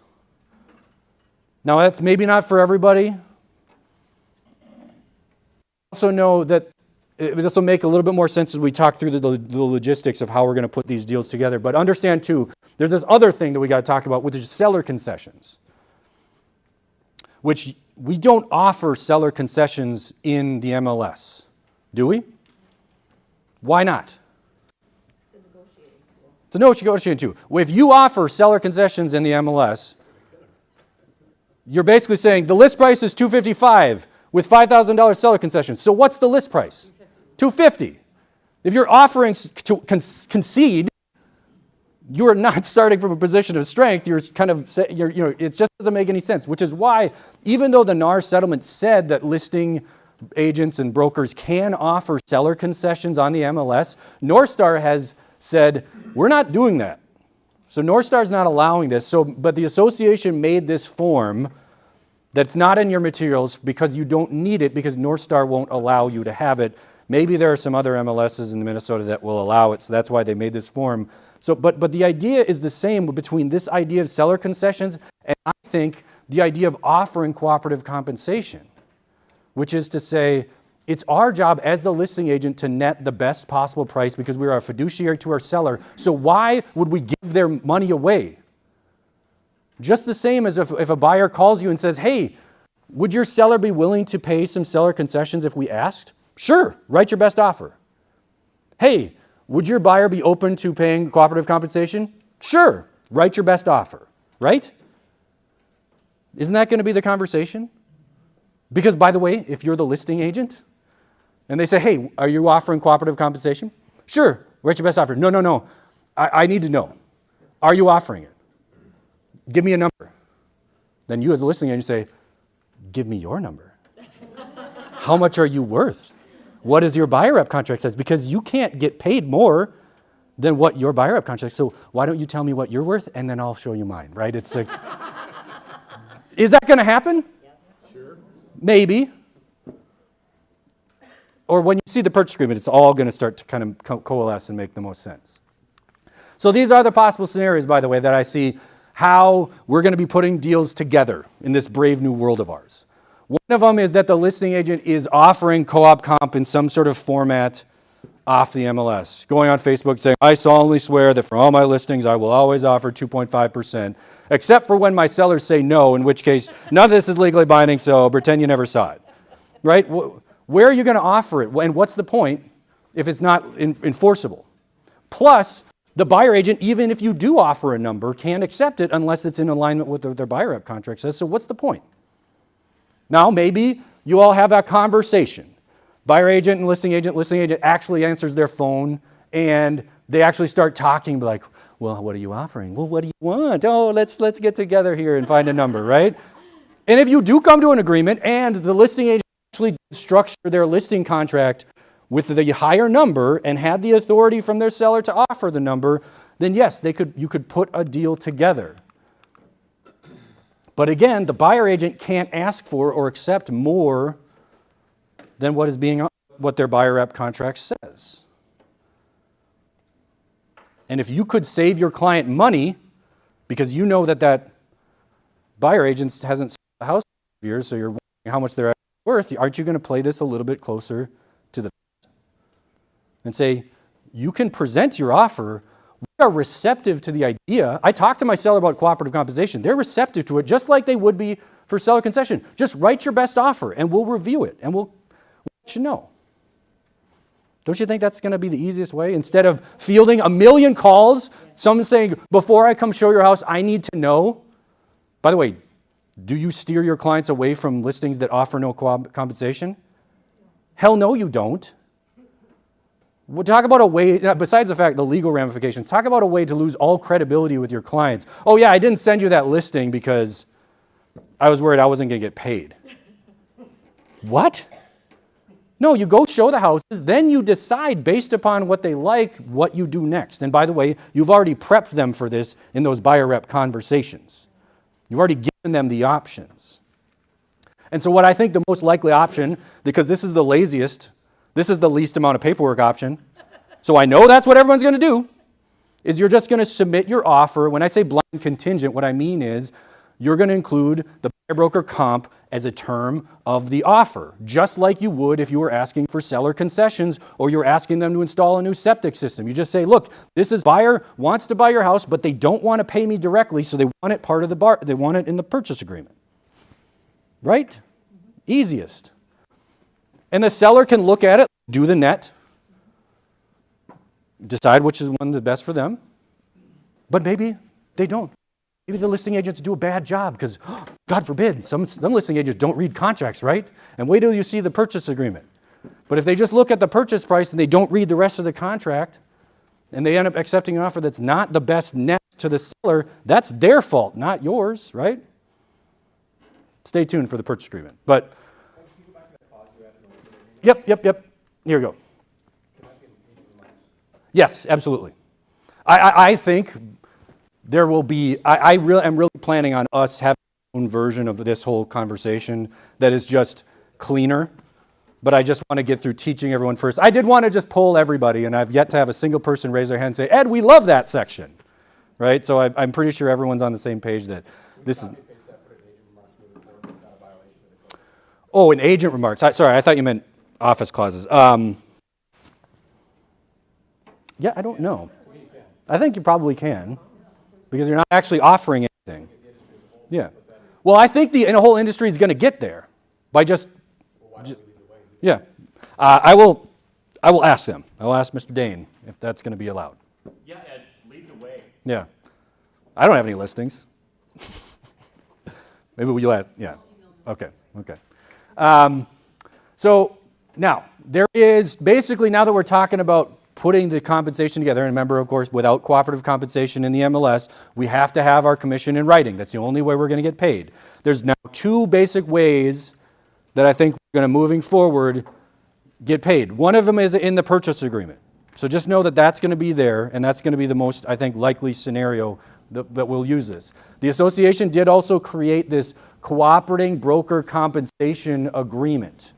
Now, that's maybe not for everybody. Also know that this will make a little bit more sense as we talk through the logistics of how we're going to put these deals together. But understand, too, there's this other thing that we got to talk about, which is seller concessions, which we don't offer seller concessions in the MLS, do we? Why not? It's a negotiating tool. If you offer seller concessions in the MLS, you're basically saying the list price is $255 with $5,000 seller concessions. So what's the list price? $250. If you're offering to concede, you are not starting from a position of strength. You're kind of, it just doesn't make any sense. Which is why, even though the NAR settlement said that listing agents and brokers can offer seller concessions on the MLS, North Star has said, we're not doing that. So North Star's not allowing this. But the association made this form that's not in your materials because you don't need it because North Star won't allow you to have it. Maybe there are some other MLSs in Minnesota that will allow it, so that's why they made this form. But the idea is the same between this idea of seller concessions and I think the idea of offering cooperative compensation, which is to say, it's our job as the listing agent to net the best possible price because we are a fiduciary to our seller. So why would we give their money away? Just the same as if a buyer calls you and says, hey, would your seller be willing to pay some seller concessions if we asked? Sure, write your best offer. Hey, would your buyer be open to paying cooperative compensation? Sure, write your best offer, right? Isn't that going to be the conversation? Because, by the way, if you're the listing agent and they say, hey, are you offering cooperative compensation? Sure, write your best offer. No. I need to know. Are you offering it? Give me a number. Then you as a listing agent say, give me your number. How much are you worth? What does your buyer rep contract says? Because you can't get paid more than what your buyer rep contract says. So why don't you tell me what you're worth and then I'll show you mine, right? It's like, is that going to happen? Sure. Maybe. Or when you see the purchase agreement, it's all going to start to kind of coalesce and make the most sense. So these are the possible scenarios, by the way, that I see how we're going to be putting deals together in this brave new world of ours. One of them is that the listing agent is offering co-op comp in some sort of format off the MLS, going on Facebook saying, I solemnly swear that for all my listings, I will always offer 2.5%, except for when my sellers say no, in which case none of this is legally binding, so pretend you never saw it, right? Where are you going to offer it? And what's the point if it's not enforceable? Plus, the buyer agent, even if you do offer a number, can't accept it unless it's in alignment with what their buyer rep contract says. So what's the point? Now, maybe you all have that conversation. Buyer agent and listing agent actually answers their phone and they actually start talking like, well, what are you offering? Well, what do you want? Oh, let's get together here and find a number, right? And if you do come to an agreement and the listing agent actually structure their listing contract with the higher number and had the authority from their seller to offer the number, then yes, you could put a deal together. But again, the buyer agent can't ask for or accept more than what their buyer rep contract says. And if you could save your client money because you know that buyer agent hasn't sold the house for years, so you're wondering how much they're worth, aren't you going to play this a little bit closer to the and say, you can present your offer. We are receptive to the idea. I talked to my seller about cooperative compensation. They're receptive to it just like they would be for seller concession. Just write your best offer and we'll review it and we'll let you know. Don't you think that's going to be the easiest way? Instead of fielding a million calls, someone saying, before I come show your house, I need to know. By the way, do you steer your clients away from listings that offer no compensation? Hell no, you don't. We'll talk about a way, besides the fact, the legal ramifications, talk about a way to lose all credibility with your clients. Oh yeah, I didn't send you that listing because I was worried I wasn't going to get paid. What? No, you go show the houses, then you decide based upon what they like, what you do next. And by the way, you've already prepped them for this in those buyer rep conversations. You've already given them the options. And so what I think the most likely option, because this is the laziest, this is the least amount of paperwork option, so I know that's what everyone's going to do, is you're just going to submit your offer. When I say blind contingent, what I mean is you're going to include the buyer broker comp as a term of the offer, just like you would if you were asking for seller concessions or you're asking them to install a new septic system. You just say, look, this is buyer wants to buy your house, but they don't want to pay me directly, so they want it part of the they want it in the purchase agreement. Right? Easiest. And the seller can look at it, do the net, decide which is one the best for them, but maybe they don't. Maybe the listing agents do a bad job because, God forbid, some listing agents don't read contracts, right? And wait till you see the purchase agreement. But if they just look at the purchase price and they don't read the rest of the contract and they end up accepting an offer that's not the best net to the seller, that's their fault, not yours, right? Stay tuned for the purchase agreement. But Yep. Here we go. Yes, absolutely. I think there will be, I'm really planning on us having our own version of this whole conversation that is just cleaner, but I just want to get through teaching everyone first. I did want to just poll everybody, and I've yet to have a single person raise their hand and say, Ed, we love that section, right? So I'm pretty sure everyone's on the same page that this is... Oh, an agent remarks. Sorry, I thought you meant office clauses. Yeah, I don't know. I think you probably can, because you're not actually offering anything. Yeah. Well, I think the whole industry is going to get there by just yeah. I will ask them. I will ask Mr. Dane if that's going to be allowed. Yeah, Ed, lead the way. Yeah. I don't have any listings. Maybe you'll ask. Yeah. Okay. So now, there is basically, now that we're talking about putting the compensation together, and remember, of course, without cooperative compensation in the MLS, we have to have our commission in writing. That's the only way we're going to get paid. There's now two basic ways that I think we're going to, moving forward, get paid. One of them is in the purchase agreement. So just know that that's going to be there, and that's going to be the most, I think, likely scenario that we'll use this. The association did also create this cooperating broker compensation agreement,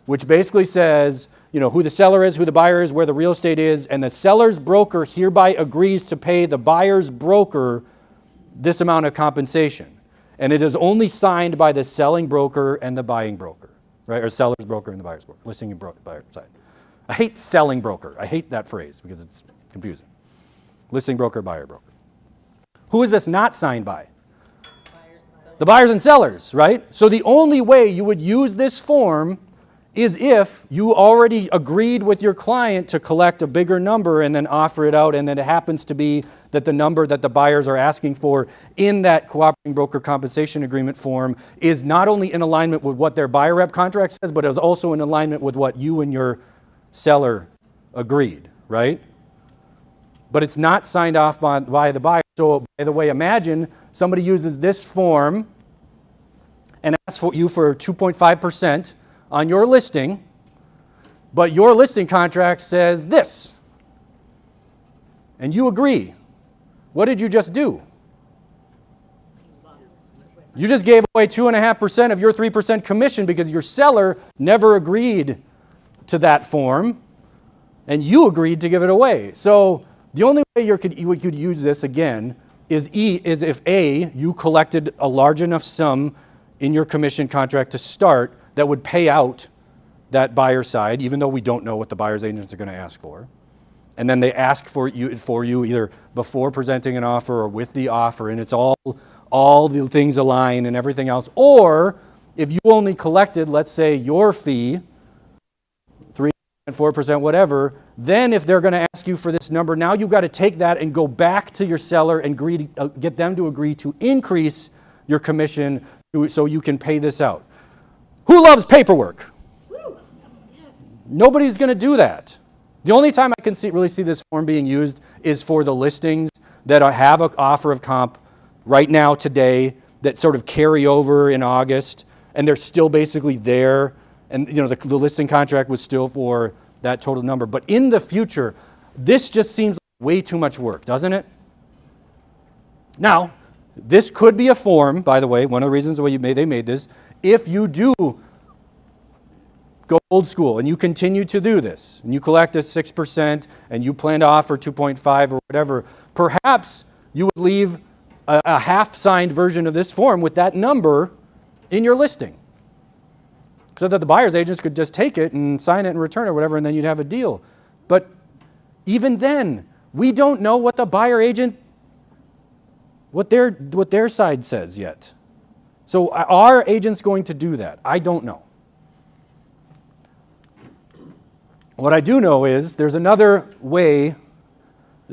which basically says, you know, who the seller is, who the buyer is, where the real estate is, and the seller's broker hereby agrees to pay the buyer's broker this amount of compensation. And it is only signed by the selling broker and the buying broker, right? Or seller's broker and the buyer's broker, listing and buyer side. I hate selling broker. I hate that phrase because it's confusing. Listing broker, buyer broker. Who is this not signed by? The buyers and sellers, right? So the only way you would use this form is if you already agreed with your client to collect a bigger number and then offer it out, and then it happens to be that the number that the buyers are asking for in that cooperating broker compensation agreement form is not only in alignment with what their buyer rep contract says, but is also in alignment with what you and your seller agreed, right? But it's not signed off by the buyer. So, by the way, imagine somebody uses this form and asks for you for 2.5% on your listing, but your listing contract says this, and you agree. What did you just do? You just gave away 2.5% of your 3% commission because your seller never agreed to that form, and you agreed to give it away. So the only way you could use this again is if A, you collected a large enough sum in your commission contract to start that would pay out that buyer side, even though we don't know what the buyer's agents are going to ask for. And then they ask for you either before presenting an offer or with the offer, and it's all the things align and everything else. Or if you only collected, let's say, your fee, 3%, 4%, whatever, then if they're going to ask you for this number, now you've got to take that and go back to your seller and get them to agree to increase your commission so you can pay this out. Who loves paperwork? Yes. Nobody's going to do that. The only time I can really see this form being used is for the listings that have an offer of comp right now today that sort of carry over in August, and they're still basically there, and you know the listing contract was still for that total number. But in the future, this just seems like way too much work, doesn't it? Now, this could be a form, by the way, one of the reasons why they made this, if you do go old school and you continue to do this, and you collect a 6% and you plan to offer 2.5 or whatever, perhaps you would leave a half-signed version of this form with that number in your listing, so that the buyer's agents could just take it and sign it and return it or whatever, and then you'd have a deal. But even then, we don't know what the buyer agent, what their side says yet. So are agents going to do that? I don't know. What I do know is there's another way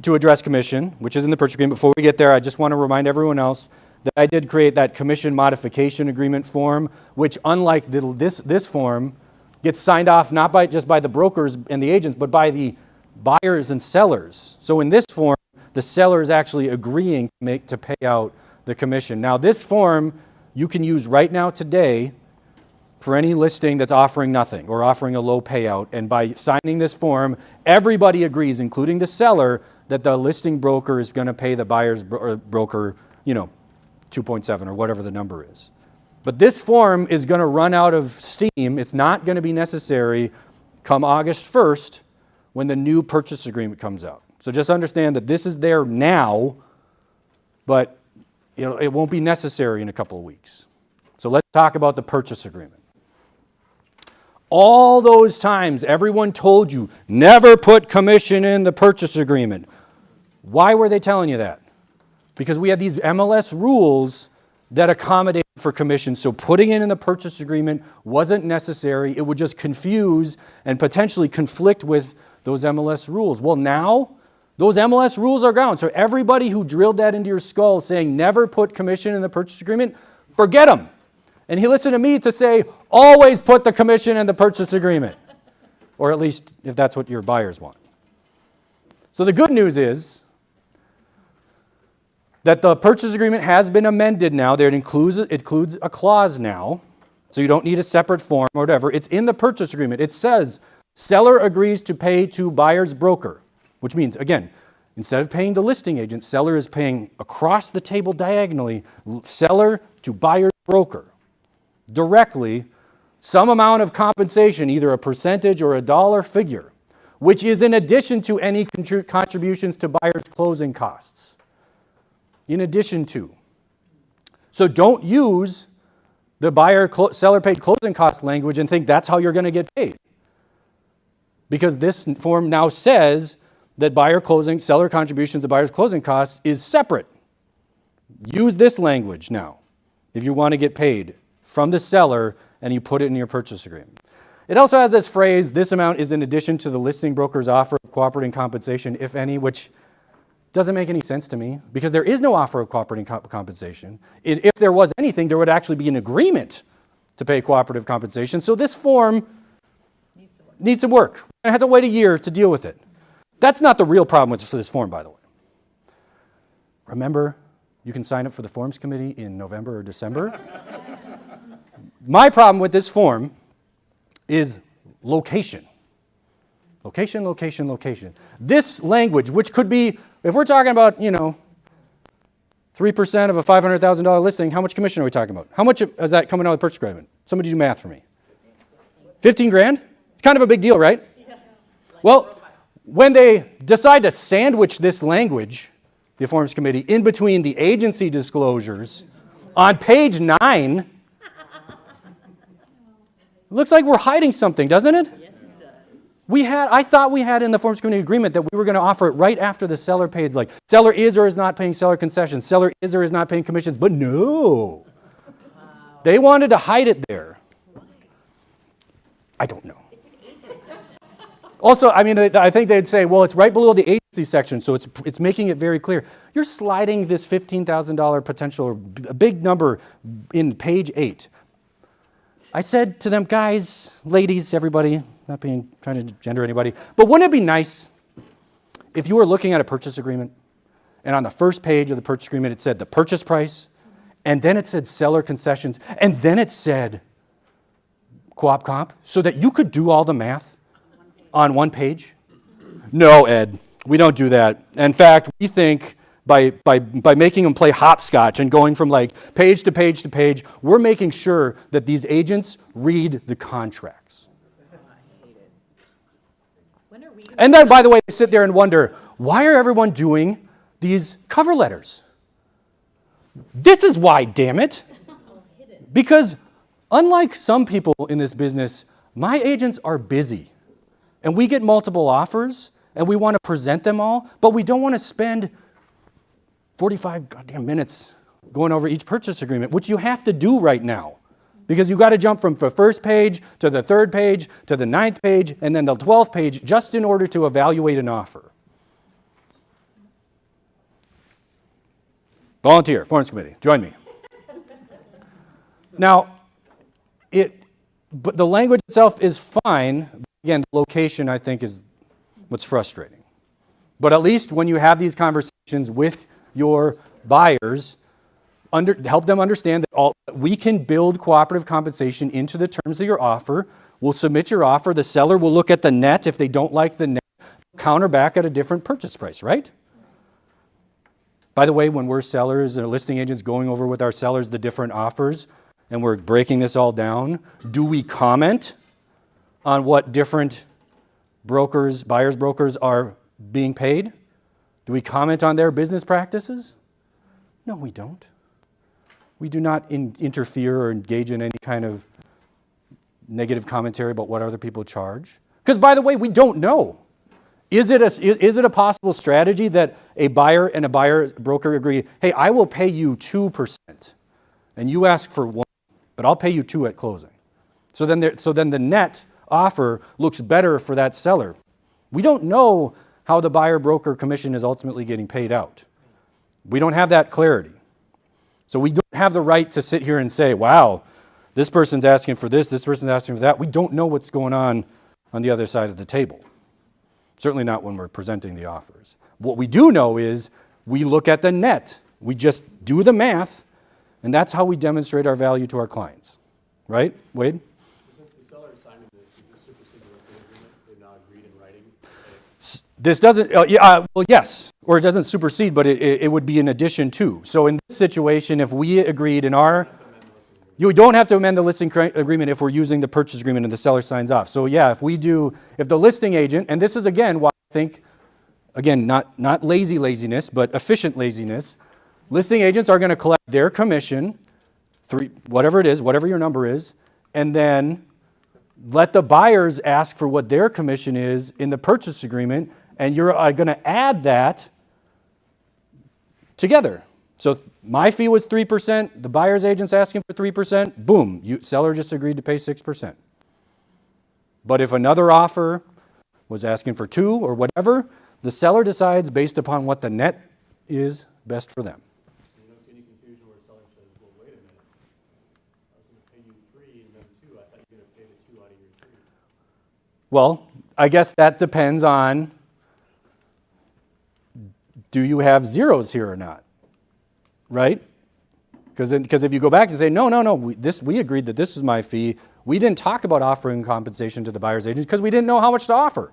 to address commission, which is in the purchase agreement. Before we get there, I just want to remind everyone else that I did create that commission modification agreement form, which, unlike this form, gets signed off not just by the brokers and the agents, but by the buyers and sellers. So in this form, the seller is actually agreeing to pay out the commission. Now, this form you can use right now today for any listing that's offering nothing or offering a low payout. And by signing this form, everybody agrees, including the seller, that the listing broker is going to pay the buyer's broker, 2.7 or whatever the number is. But this form is going to run out of steam. It's not going to be necessary come August 1st when the new purchase agreement comes out. So just understand that this is there now, but it won't be necessary in a couple of weeks. So let's talk about the purchase agreement. All those times everyone told you, never put commission in the purchase agreement. Why were they telling you that? Because we had these MLS rules that accommodated for commission, so putting it in the purchase agreement wasn't necessary. It would just confuse and potentially conflict with those MLS rules. Well, now those MLS rules are gone. So everybody who drilled that into your skull saying never put commission in the purchase agreement, forget them. And he listened to me to say, always put the commission in the purchase agreement. Or at least if that's what your buyers want. So the good news is that the purchase agreement has been amended now. It includes a clause now. So you don't need a separate form or whatever. It's in the purchase agreement. It says, seller agrees to pay to buyer's broker. Which means, again, instead of paying the listing agent, seller is paying across the table diagonally, seller to buyer's broker. Directly, some amount of compensation, either a percentage or a dollar figure, which is in addition to any contributions to buyer's closing costs. In addition to. So don't use the seller paid closing cost language and think that's how you're going to get paid. Because this form now says that seller contributions to buyer's closing costs is separate. Use this language now if you want to get paid from the seller and you put it in your purchase agreement. It also has this phrase, this amount is in addition to the listing broker's offer of cooperating compensation, if any, which doesn't make any sense to me because there is no offer of cooperating compensation. If there was anything, there would actually be an agreement to pay cooperative compensation. So this form needs some work. I have to wait a year to deal with it. That's not the real problem with this form, by the way. Remember, you can sign up for the forms committee in November or December. My problem with this form is location. Location, location, location. This language, which could be, if we're talking about, 3% of a $500,000 listing, how much commission are we talking about? How much is that coming out of the purchase agreement? Somebody do math for me. 15 grand? It's kind of a big deal, right? Well, when they decide to sandwich this language, the forms committee, in between the agency disclosures, on page 9, it looks like we're hiding something, doesn't it? Yes, it does. I thought we had in the forms committee agreement that we were going to offer it right after the seller pays, like seller is or is not paying seller concessions, seller is or is not paying commissions, but no. Wow. They wanted to hide it there. I don't know. Also, I think they'd say, well, it's right below the agency section, so it's making it very clear. You're sliding this $15,000 potential, a big number, in page 8. I said to them, guys, ladies, everybody, not trying to gender anybody, but wouldn't it be nice if you were looking at a purchase agreement, and on the first page of the purchase agreement it said the purchase price, and then it said seller concessions, and then it said co-op comp, so that you could do all the math on one page? No, Ed, we don't do that. In fact, we think by making them play hopscotch and going from like page to page to page, we're making sure that these agents read the contracts. And then, by the way, they sit there and wonder, why are everyone doing these cover letters? This is why, damn it. Because unlike some people in this business, my agents are busy. And we get multiple offers, and we want to present them all, but we don't want to spend 45 goddamn minutes going over each purchase agreement, which you have to do right now. Because you've got to jump from the first page to the third page to the 9th page and then the 12th page just in order to evaluate an offer. Volunteer, Forms Committee, join me. Now, but the language itself is fine. Again, the location, I think, is what's frustrating. But at least when you have these conversations with your buyers, help them understand that we can build cooperative compensation into the terms of your offer. We'll submit your offer. The seller will look at the net. If they don't like the net, counter back at a different purchase price, right? By the way, when we're sellers and listing agents going over with our sellers the different offers and we're breaking this all down, do we comment on what different brokers, buyers brokers are being paid? Do we comment on their business practices? No, we don't. We do not interfere or engage in any kind of negative commentary about what other people charge. Because, by the way, we don't know. Is it a possible strategy that a buyer and a buyer broker agree, hey, I will pay you 2%, and you ask for 1%, but I'll pay you 2% at closing. So then the net offer looks better for that seller. We don't know how the buyer broker commission is ultimately getting paid out. We don't have that clarity. So we don't have the right to sit here and say, wow, this person's asking for this person's asking for that. We don't know what's going on the other side of the table. Certainly not when we're presenting the offers. What we do know is we look at the net. We just do the math, and that's how we demonstrate our value to our clients. Right, Wade? Since the seller is signing this, does this supersede the listing agreement? They've now agreed in writing? This doesn't, well, yes, or it doesn't supersede, but it would be in addition to. So in this situation, if we agreed in our, you don't have to amend the listing agreement if we're using the purchase agreement and the seller signs off. So yeah, if the listing agent, and this is again why I think, again, not laziness, but efficient laziness, listing agents are going to collect their commission, whatever it is, whatever your number is, and then let the buyers ask for what their commission is in the purchase agreement, and you're going to add that together. So my fee was 3%, the buyer's agent's asking for 3%, boom, seller just agreed to pay 6%. But if another offer was asking for 2% or whatever, the seller decides based upon what the net is best for them. You don't see any confusion where a seller says, well, wait a minute, I was going to pay you 3 and then 2, I thought you were going to pay the 2 out of your 3. Well, I guess that depends on, do you have zeros here or not? Right? Because if you go back and say, no, we agreed that this was my fee. We didn't talk about offering compensation to the buyer's agent because we didn't know how much to offer.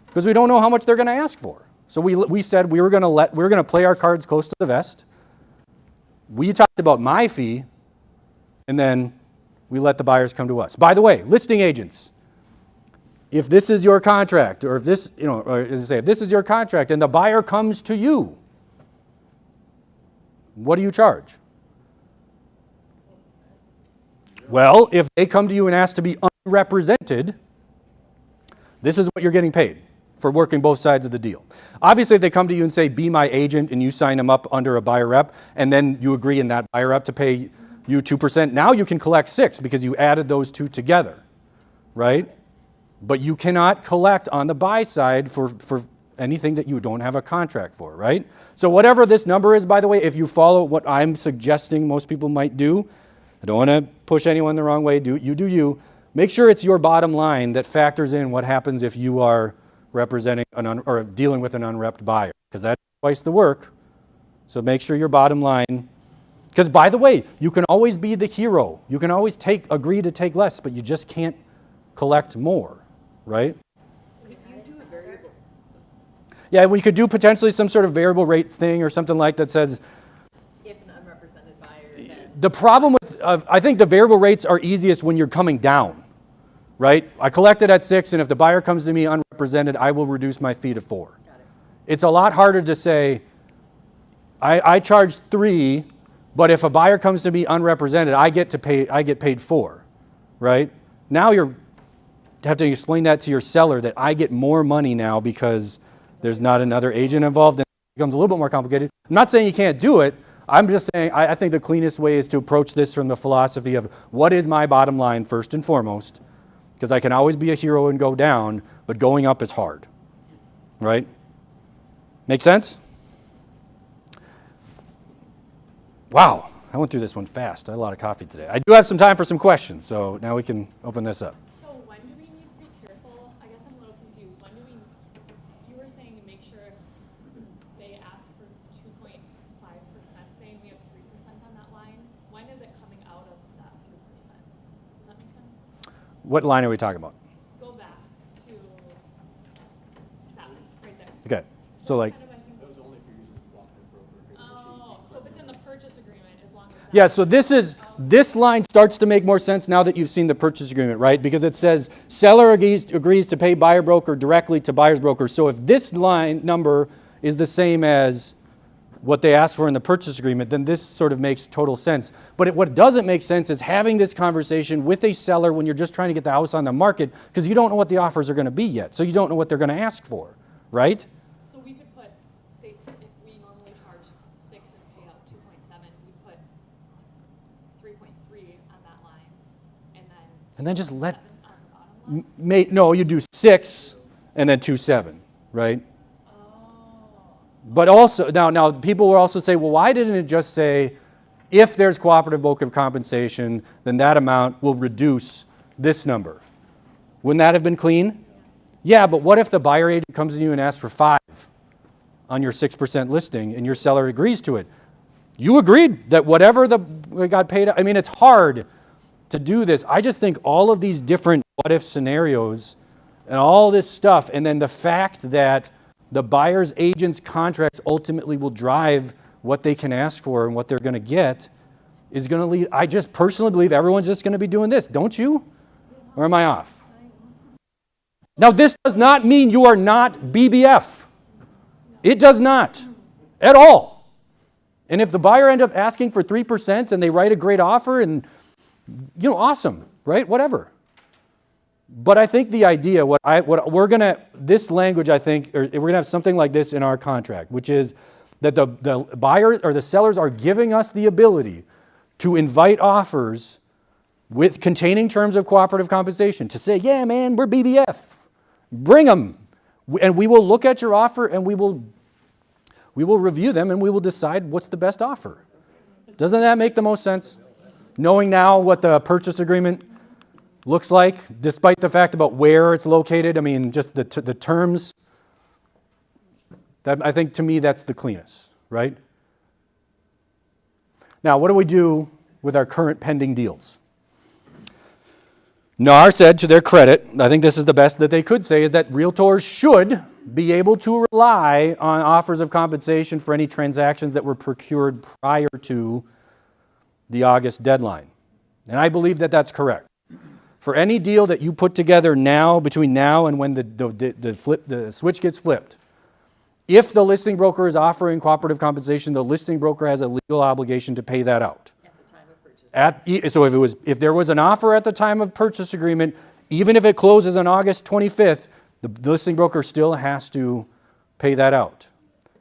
Because we don't know how much they're going to ask for. So we said we were going to play our cards close to the vest. We talked about my fee, and then we let the buyers come to us. By the way, listing agents, if this is your contract, or if this, or as I say, if this is your contract and the buyer comes to you, what do you charge? Well, if they come to you and ask to be unrepresented, this is what you're getting paid for working both sides of the deal. Obviously, if they come to you and say, be my agent, and you sign them up under a buyer rep, and then you agree in that buyer rep to pay you 2%, now you can collect 6% because you added those two together, right? But you cannot collect on the buy side for anything that you don't have a contract for, right? So whatever this number is, by the way, if you follow what I'm suggesting most people might do, I don't want to push anyone the wrong way, do you. Make sure it's your bottom line that factors in what happens if you are representing or dealing with an unrepped buyer, because that's twice the work. So make sure your bottom line, because by the way, you can always be the hero. You can always agree to take less, but you just can't collect more, right? Yeah, we could do potentially some sort of variable rate thing or something like that says, if an unrepresented buyer, then the problem with, I think the variable rates are easiest when you're coming down, right? I collected at 6, and if the buyer comes to me unrepresented, I will reduce my fee to 4. It's a lot harder to say, I charge 3, but if a buyer comes to me unrepresented, I get paid 4, right? Now you have to explain that to your seller that I get more money now because there's not another agent involved, and it becomes a little bit more complicated. I'm not saying you can't do it. I'm just saying I think the cleanest way is to approach this from the philosophy of what is my bottom line first and foremost, because I can always be a hero and go down, but going up is hard, right? Make sense? Wow, I went through this one fast. I had a lot of coffee today. I do have some time for some questions, so now we can open this up. So when do we need to be careful? I guess I'm a little confused. When do we, you were saying to make sure if they ask for 2.5%, saying we have 3% on What line are we talking about? Go back to 7, right there. Okay, so like, Kind of, I think, That was only if you're using a cooperative broker. oh, so if it's in the purchase agreement, as long as that. yeah, so this line starts to make more sense now that you've seen the purchase agreement, right? Because it says seller agrees to pay buyer broker directly to buyer's broker. So if this line number is the same as what they asked for in the purchase agreement, then this sort of makes total sense. But what doesn't make sense is having this conversation with a seller when you're just trying to get the house on the market because you don't know what the offers are going to be yet. So you don't know what they're going to ask for, right? So we could put, say, if we normally charge 6 and pay out 2.7, we put 3.3 on that line, and then just let, 7 on the bottom line. no, you do 6 and then 2.7, right? But also, now people will also say, well, why didn't it just say, if there's cooperative broker of compensation, then that amount will reduce this number? Wouldn't that have been clean? Yeah, but what if the buyer agent comes to you and asks for 5 on your 6% listing and your seller agrees to it? You agreed that whatever we got paid. I mean, it's hard to do this. I just think all of these different what-if scenarios and all this stuff, and then the fact that the buyer's agent's contracts ultimately will drive what they can ask for and what they're going to get is going to lead. I just personally believe everyone's just going to be doing this. Don't you? Or am I off? Now, this does not mean you are not BBF. It does not at all. And if the buyer ends up asking for 3% and they write a great offer and, awesome, right? Whatever. But I think the idea, this language, I think, or we're going to have something like this in our contract, which is that the buyer or the sellers are giving us the ability to invite offers with containing terms of cooperative compensation to say, yeah, man, we're BBF. Bring them. And we will look at your offer and we will review them and we will decide what's the best offer. Doesn't that make the most sense? Knowing now what the purchase agreement looks like, despite the fact about where it's located, I mean, just the terms, that I think to me that's the cleanest, right? Now, what do we do with our current pending deals? NAR said, to their credit, I think this is the best that they could say, is that realtors should be able to rely on offers of compensation for any transactions that were procured prior to the August deadline. And I believe that that's correct. For any deal that you put together now, between now and when the switch gets flipped, if the listing broker is offering cooperative compensation, the listing broker has a legal obligation to pay that out. At the time of purchase. So if there was an offer at the time of purchase agreement, even if it closes on August 25th, the listing broker still has to pay that out.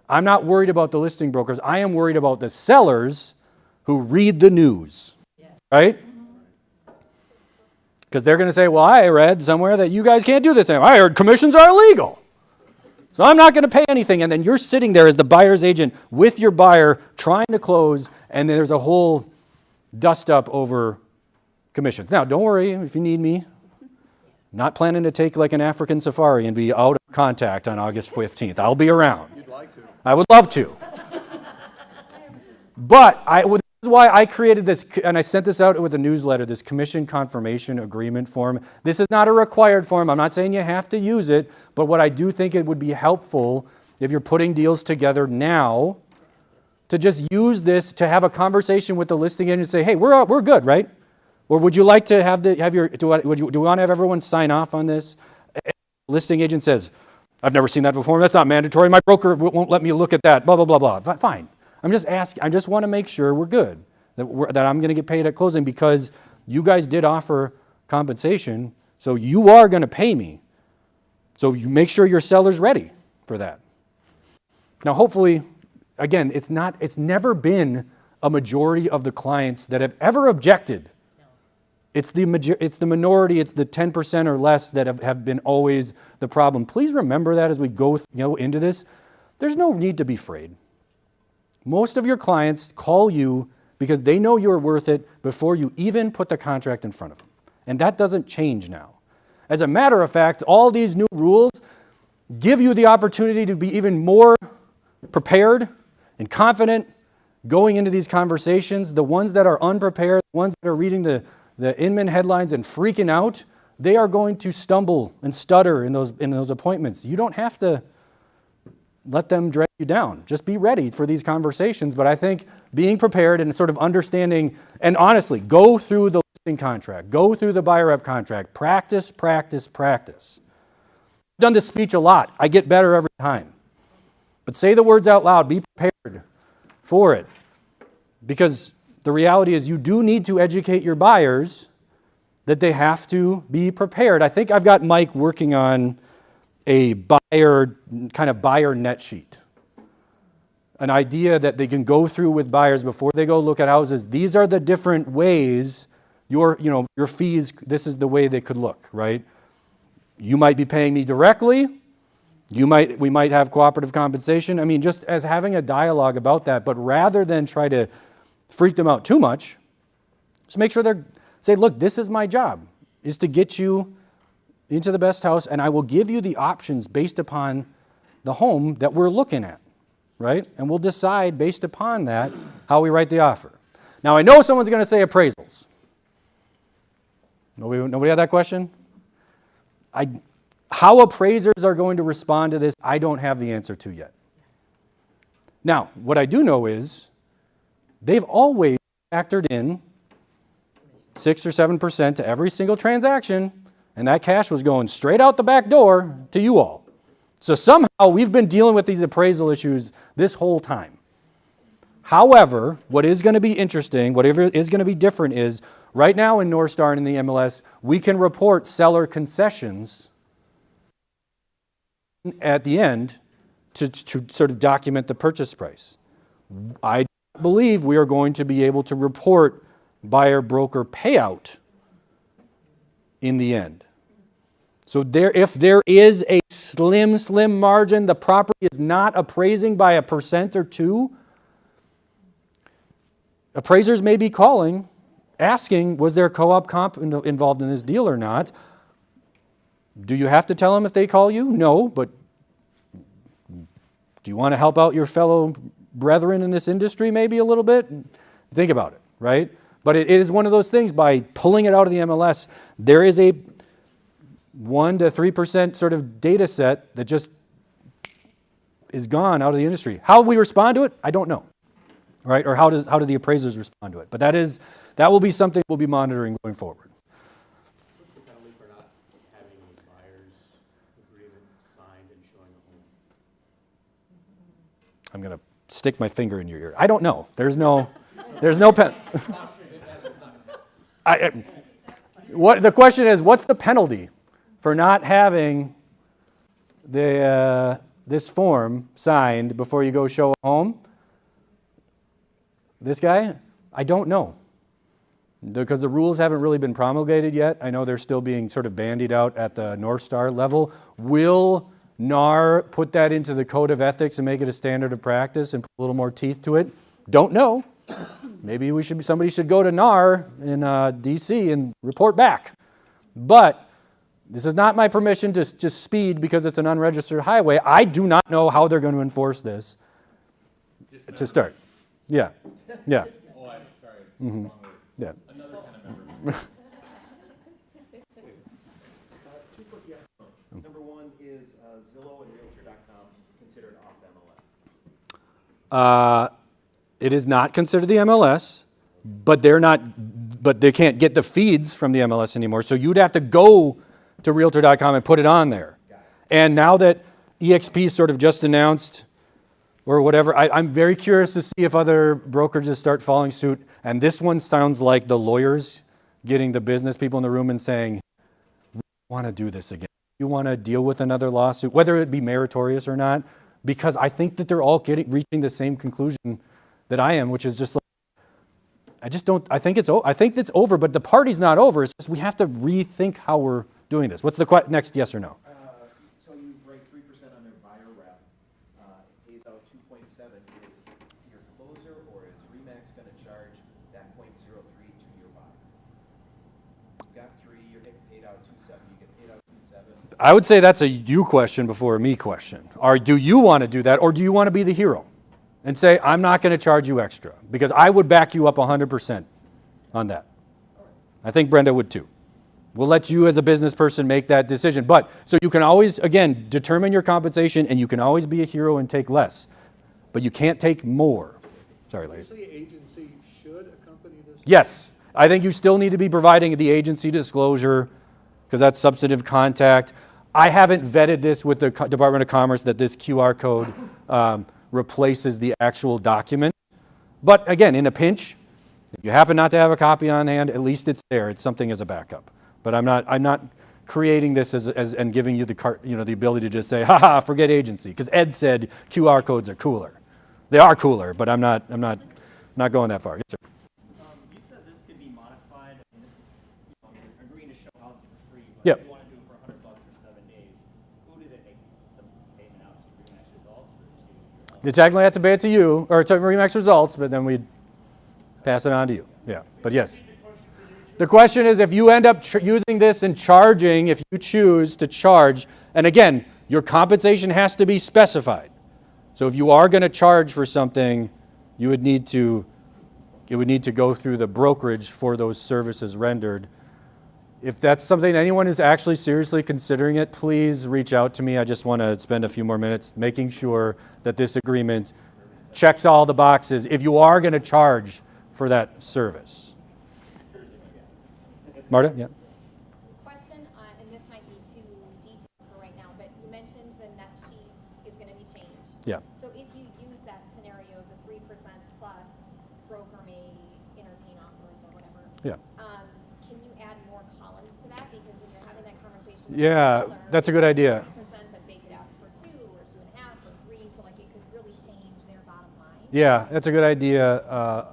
I'm not worried about the listing brokers. I am worried about the sellers who read the news, right? Because they're going to say, well, I read somewhere that you guys can't do this anymore. I heard commissions are illegal. So I'm not going to pay anything. And then you're sitting there as the buyer's agent with your buyer trying to close, and there's a whole dust up over commissions. Now, don't worry if you need me. Not planning to take like an African safari and be out of contact on August 15th. I'll be around. You'd like to. I would love to. But this is why I created this, and I sent this out with a newsletter, this commission confirmation agreement form. This is not a required form. I'm not saying you have to use it, but what I do think it would be helpful if you're putting deals together now to just use this to have a conversation with the listing agent and say, hey, we're good, right? Or would you like to do we want to have everyone sign off on this? The listing agent says, I've never seen that before. That's not mandatory. My broker won't let me look at that, blah, blah, blah, blah. Fine. I'm just asking. I just want to make sure we're good, that I'm going to get paid at closing because you guys did offer compensation, so you are going to pay me. So you make sure your seller's ready for that. Now, hopefully, again, it's never been a majority of the clients that have ever objected. It's the minority, it's the 10% or less that have been always the problem. Please remember that as we go into this. There's no need to be afraid. Most of your clients call you because they know you're worth it before you even put the contract in front of them. And that doesn't change now. As a matter of fact, all these new rules give you the opportunity to be even more prepared and confident going into these conversations. The ones that are unprepared, the ones that are reading the Inman headlines and freaking out, they are going to stumble and stutter in those appointments. You don't have to let them drag you down. Just be ready for these conversations. But I think being prepared and sort of understanding, and honestly, go through the listing contract, go through the buyer rep contract, practice, practice, practice. I've done this speech a lot. I get better every time. But say the words out loud. Be prepared for it. Because the reality is you do need to educate your buyers that they have to be prepared. I think I've got Mike working on a buyer net sheet. An idea that they can go through with buyers before they go look at houses. These are the different ways your fees, this is the way they could look, right? You might be paying me directly. We might have cooperative compensation. I mean, just as having a dialogue about that, but rather than try to freak them out too much, just make sure say, look, this is my job, is to get you into the best house, and I will give you the options based upon the home that we're looking at, right? And we'll decide based upon that how we write the offer. Now, I know someone's going to say appraisals. Nobody had that question? How appraisers are going to respond to this, I don't have the answer to yet. Now, what I do know is they've always factored in 6 or 7% to every single transaction, and that cash was going straight out the back door to you all. So somehow we've been dealing with these appraisal issues this whole time. However, what is going to be interesting, whatever is going to be different is, right now in North Star and in the MLS, we can report seller concessions at the end to sort of document the purchase price. I believe we are going to be able to report buyer broker payout in the end. So if there is a slim margin, the property is not appraising by 1% or 2%, appraisers may be calling, asking, was there co-op comp involved in this deal or not? Do you have to tell them if they call you? No, but do you want to help out your fellow brethren in this industry maybe a little bit? Think about it, right? But it is one of those things, by pulling it out of the MLS, there is a 1 to 3% sort of data set that just is gone out of the industry. How we respond to it, I don't know, right? Or how do the appraisers respond to it? But that will be something we'll be monitoring going forward. What's the penalty for not having a buyer's agreement signed and showing the home? I'm going to stick my finger in your ear. I don't know. There's no pen. The question is, what's the penalty for not having this form signed before you go show a home? This guy? I don't know. Because the rules haven't really been promulgated yet. I know they're still being sort of bandied out at the North Star level. Will NAR put that into the code of ethics and make it a standard of practice and put a little more teeth to it? Don't know. Maybe somebody should go to NAR in DC and report back. But this is not my permission to just speed because it's an unregistered highway. I do not know how they're going to enforce this to start. Yeah. Yeah. Oh, I'm sorry. Mm-hmm. Wrong word. Yeah. Another kind of member. Two quick yes nos. Number one, is Zillow and Realtor.com considered off MLS? It is not considered the MLS, but they can't get the feeds from the MLS anymore. So you'd have to go to Realtor.com and put it on there. And now that EXP sort of just announced or whatever, I'm very curious to see if other brokerages start following suit. And this one sounds like the lawyers getting the business people in the room and saying, we want to do this again. You want to deal with another lawsuit, whether it be meritorious or not, because I think that they're all reaching the same conclusion that I am, which is just like, I think it's over, but the party's not over. It's just we have to rethink how we're doing this. What's the next yes or no? So you write 3% on their buyer rep, pays out 2.7. Is your closer or is Remax going to charge that 0.03 to your buyer? You got 3, you're getting paid out 2.7. You get paid out 2.7. I would say that's a you question before a me question. Or do you want to do that, or do you want to be the hero and say, I'm not going to charge you extra? Because I would back you up 100% on that. I think Brenda would too. We'll let you as a business person make that decision. But, so you can always, again, determine your compensation, and you can always be a hero and take less. But you can't take more. Sorry, Larry. Did you say agency should accompany this? Yes. I think you still need to be providing the agency disclosure, because that's substantive contact. I haven't vetted this with the Department of Commerce that this QR code replaces the actual document. But again, in a pinch, if you happen not to have a copy on hand, at least it's there. It's something as a backup. But I'm not creating this as and giving you the ability to just say, haha, forget agency. Because Ed said QR codes are cooler. They are cooler, but I'm not going that far. Yes, sir. You said this could be modified, and this is, you're agreeing to show housing for free, but Yep. if you want to do it for $100 for 7 days, who do they make the payment out to? Remax Results or to? You technically have to pay it to you, or to Remax Results, but then we'd pass it on to you. Yeah, but yes. The question is, if you end up using this and charging, if you choose to charge, and again, your compensation has to be specified. So if you are going to charge for something, it would need to go through the brokerage for those services rendered. If that's something anyone is actually seriously considering it, please reach out to me. I just want to spend a few more minutes making sure that this agreement checks all the boxes if you are going to charge for that service. Marta? Yeah. Question, and this might be too detailed for right now, but you mentioned the net sheet is going to be changed. Yeah. So if you use that scenario, the 3% plus broker may entertain offers or whatever. Yeah. Can you add more columns to that? Because when you're having that conversation with Yeah, the seller, that's a good idea. 3%, but they could ask for 2 or 2.5 or 3, so like it could really change their bottom line. Yeah, that's a good idea.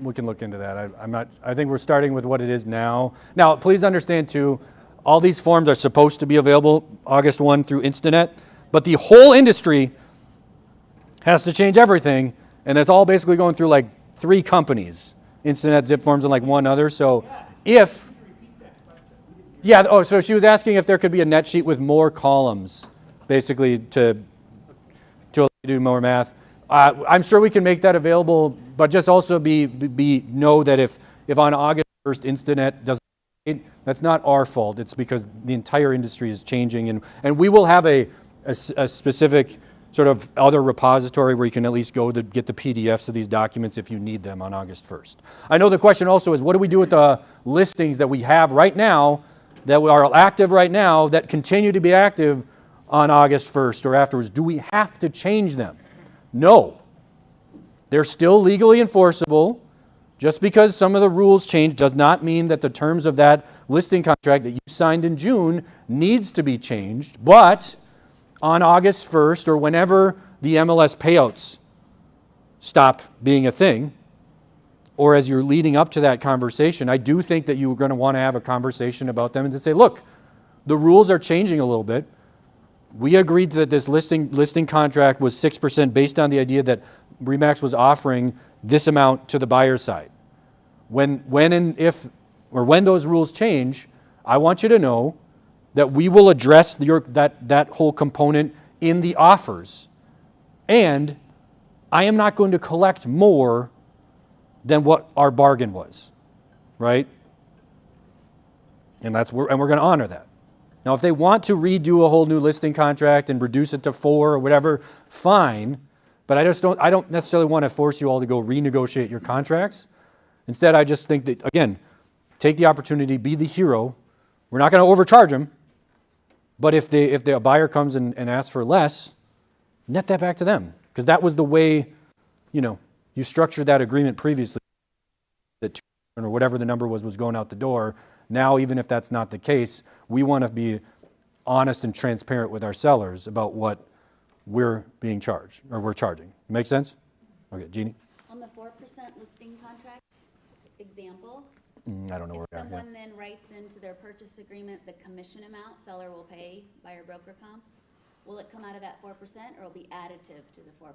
We can look into that. I think we're starting with what it is now. Now, please understand too, all these forms are supposed to be available August 1 through Instanet, but the whole industry has to change everything, and it's all basically going through like 3 companies, Instanet, Zip Forms, and like one other. So if, yeah, oh, so she was asking if there could be a net sheet with more columns, basically to allow you to do more math. I'm sure we can make that available, but just also know that if on August 1st Instanet doesn't, that's not our fault. It's because the entire industry is changing, and we will have a specific sort of other repository where you can at least go to get the PDFs of these documents if you need them on August 1st. I know the question also is, what do we do with the listings that we have right now, that are active right now, that continue to be active on August 1st or afterwards? Do we have to change them? No. They're still legally enforceable. Just because some of the rules change does not mean that the terms of that listing contract that you signed in June needs to be changed. But on August 1st or whenever the MLS payouts stop being a thing, or as you're leading up to that conversation, I do think that you're going to want to have a conversation about them and to say, look, the rules are changing a little bit. We agreed that this listing contract was 6% based on the idea that Remax was offering this amount to the buyer side. When those rules change, I want you to know that we will address that whole component in the offers. And I am not going to collect more than what our bargain was, right? And we're going to honor that. Now, if they want to redo a whole new listing contract and reduce it to 4 or whatever, fine. But I don't necessarily want to force you all to go renegotiate your contracts. Instead, I just think that, again, take the opportunity, be the hero. We're not going to overcharge them. But if a buyer comes and asks for less, net that back to them. Because that was the way, you structured that agreement previously. That 2 or whatever the number was going out the door. Now, even if that's not the case, we want to be honest and transparent with our sellers about what we're being charged, or we're charging. Make sense? Okay, Jeannie? On the 4% listing contract example, I don't know where if we are. someone then writes into their purchase agreement the commission amount seller will pay buyer broker comp, will it come out of that 4% or will it be additive to the 4%?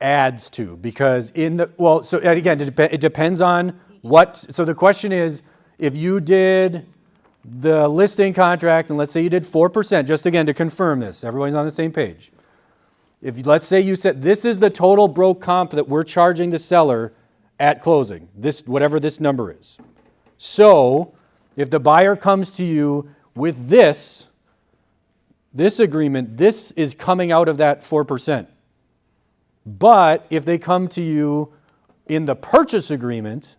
Adds to, because so again, it depends on what, so the question is, if you did the listing contract, and let's say you did 4%, just again to confirm this, everybody's on the same page. If let's say you said, this is the total broke comp that we're charging the seller at closing, whatever this number is. So If the buyer comes to you with this agreement, this is coming out of that 4%. But if they come to you in the purchase agreement,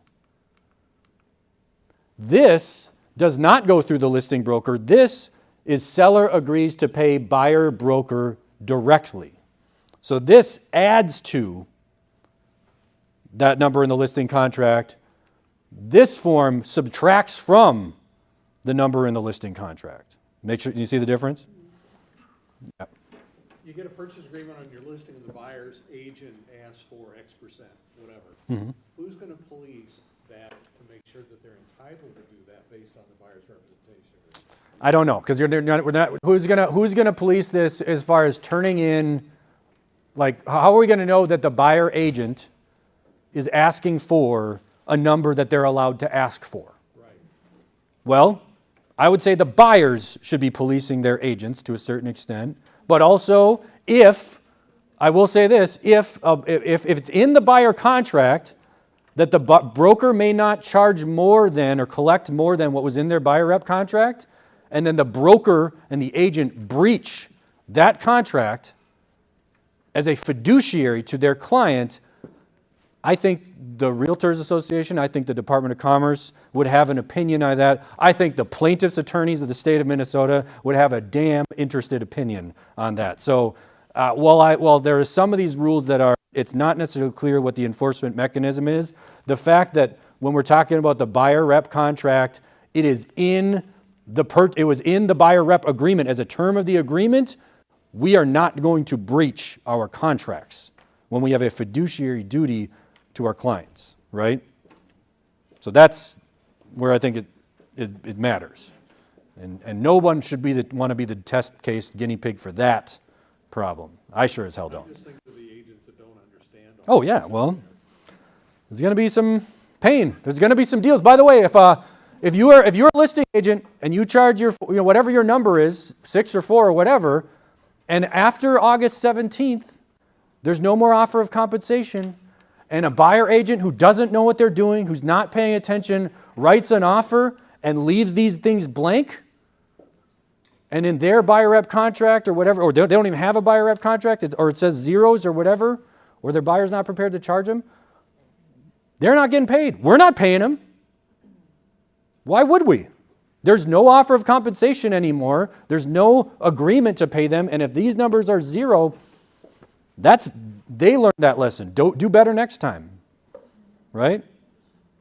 this does not go through the listing broker. This is seller agrees to pay buyer broker directly. So this adds to that number in the listing contract. This form subtracts from the number in the listing contract. Make sure, you see the difference? Yeah. You get a purchase agreement on your listing and the buyer's agent asks for X%, whatever. Mm-hmm. Who's gonna police that to make sure that they're entitled to do that based on the buyer's representation? I don't know, because we're not. Who's gonna police this as far as turning in? Like, how are we gonna know that the buyer agent is asking for a number that they're allowed to ask for? Right. Well, I would say the buyers should be policing their agents to a certain extent, but also if it's in the buyer contract that the broker may not charge more than or collect more than what was in their buyer rep contract, and then the broker and the agent breach that contract as a fiduciary to their client, I think the Realtors Association, I think the Department of Commerce would have an opinion on that. I think the plaintiffs' attorneys of the state of Minnesota would have a damn interested opinion on that. So while there are some of these rules that it's not necessarily clear what the enforcement mechanism is, the fact that when we're talking about the buyer rep contract, it was in the buyer rep agreement as a term of the agreement, we are not going to breach our contracts when we have a fiduciary duty to our clients, right? So that's where I think it matters. And no one should want to be the test case guinea pig for that problem. I sure as hell don't. I just think for the agents that don't understand. Oh yeah, well, there's going to be some pain. There's going to be some deals. By the way, if you're a listing agent and you charge your whatever your number is, 6 or 4 or whatever, and after August 17th, there's no more offer of compensation, and a buyer agent who doesn't know what they're doing, who's not paying attention, writes an offer and leaves these things blank, and in their buyer rep contract or whatever, or they don't even have a buyer rep contract, or it says zeros or whatever, or their buyer's not prepared to charge them, they're not getting paid. We're not paying them. Why would we? There's no offer of compensation anymore. There's no agreement to pay them, and if these numbers are zero, they learned that lesson. Don't do better next time, right?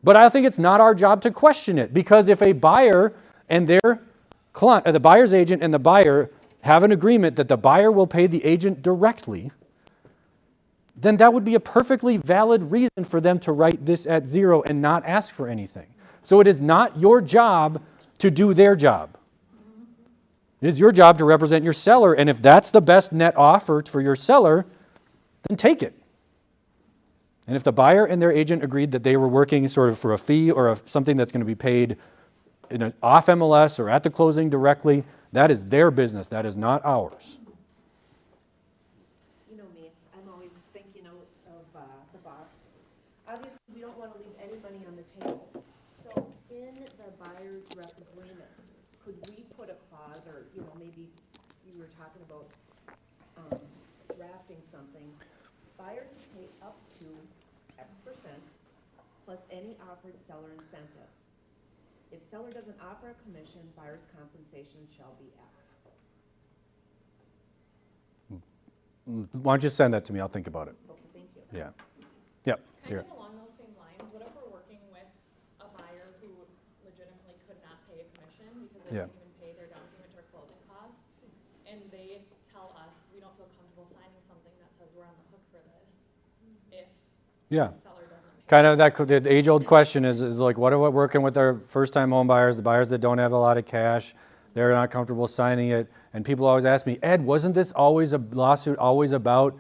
But I think it's not our job to question it, because if a buyer and their client, the buyer's agent and the buyer have an agreement that the buyer will pay the agent directly, then that would be a perfectly valid reason for them to write this at 0 and not ask for anything. So it is not your job to do their job. It is your job to represent your seller, and if that's the best net offer for your seller, then take it. And if the buyer and their agent agreed that they were working sort of for a fee or something that's going to be paid off MLS or at the closing directly, that is their business. That is not ours. You know me, I'm always thinking of the box. Obviously, we don't want to leave any money on the table. So in the buyer's rep agreement, could we put a clause, or maybe you were talking about drafting something, buyer to pay up to X% plus any offered seller incentives. If seller doesn't offer a commission, buyer's compensation shall be X. Why don't you send that to me? I'll think about it. Okay, thank you. Yeah. Yep. Kind of along those same lines, what if we're working with a buyer who legitimately could not pay a commission because they Yeah. couldn't even pay their down payment or closing costs, and they tell us we don't feel comfortable signing something that says we're on the hook for this if Yeah. the seller doesn't pay. Kind of the age-old question is like, what are we working with our first-time home buyers, the buyers that don't have a lot of cash, they're not comfortable signing it, and people always ask me, Ed, wasn't this always a lawsuit always about,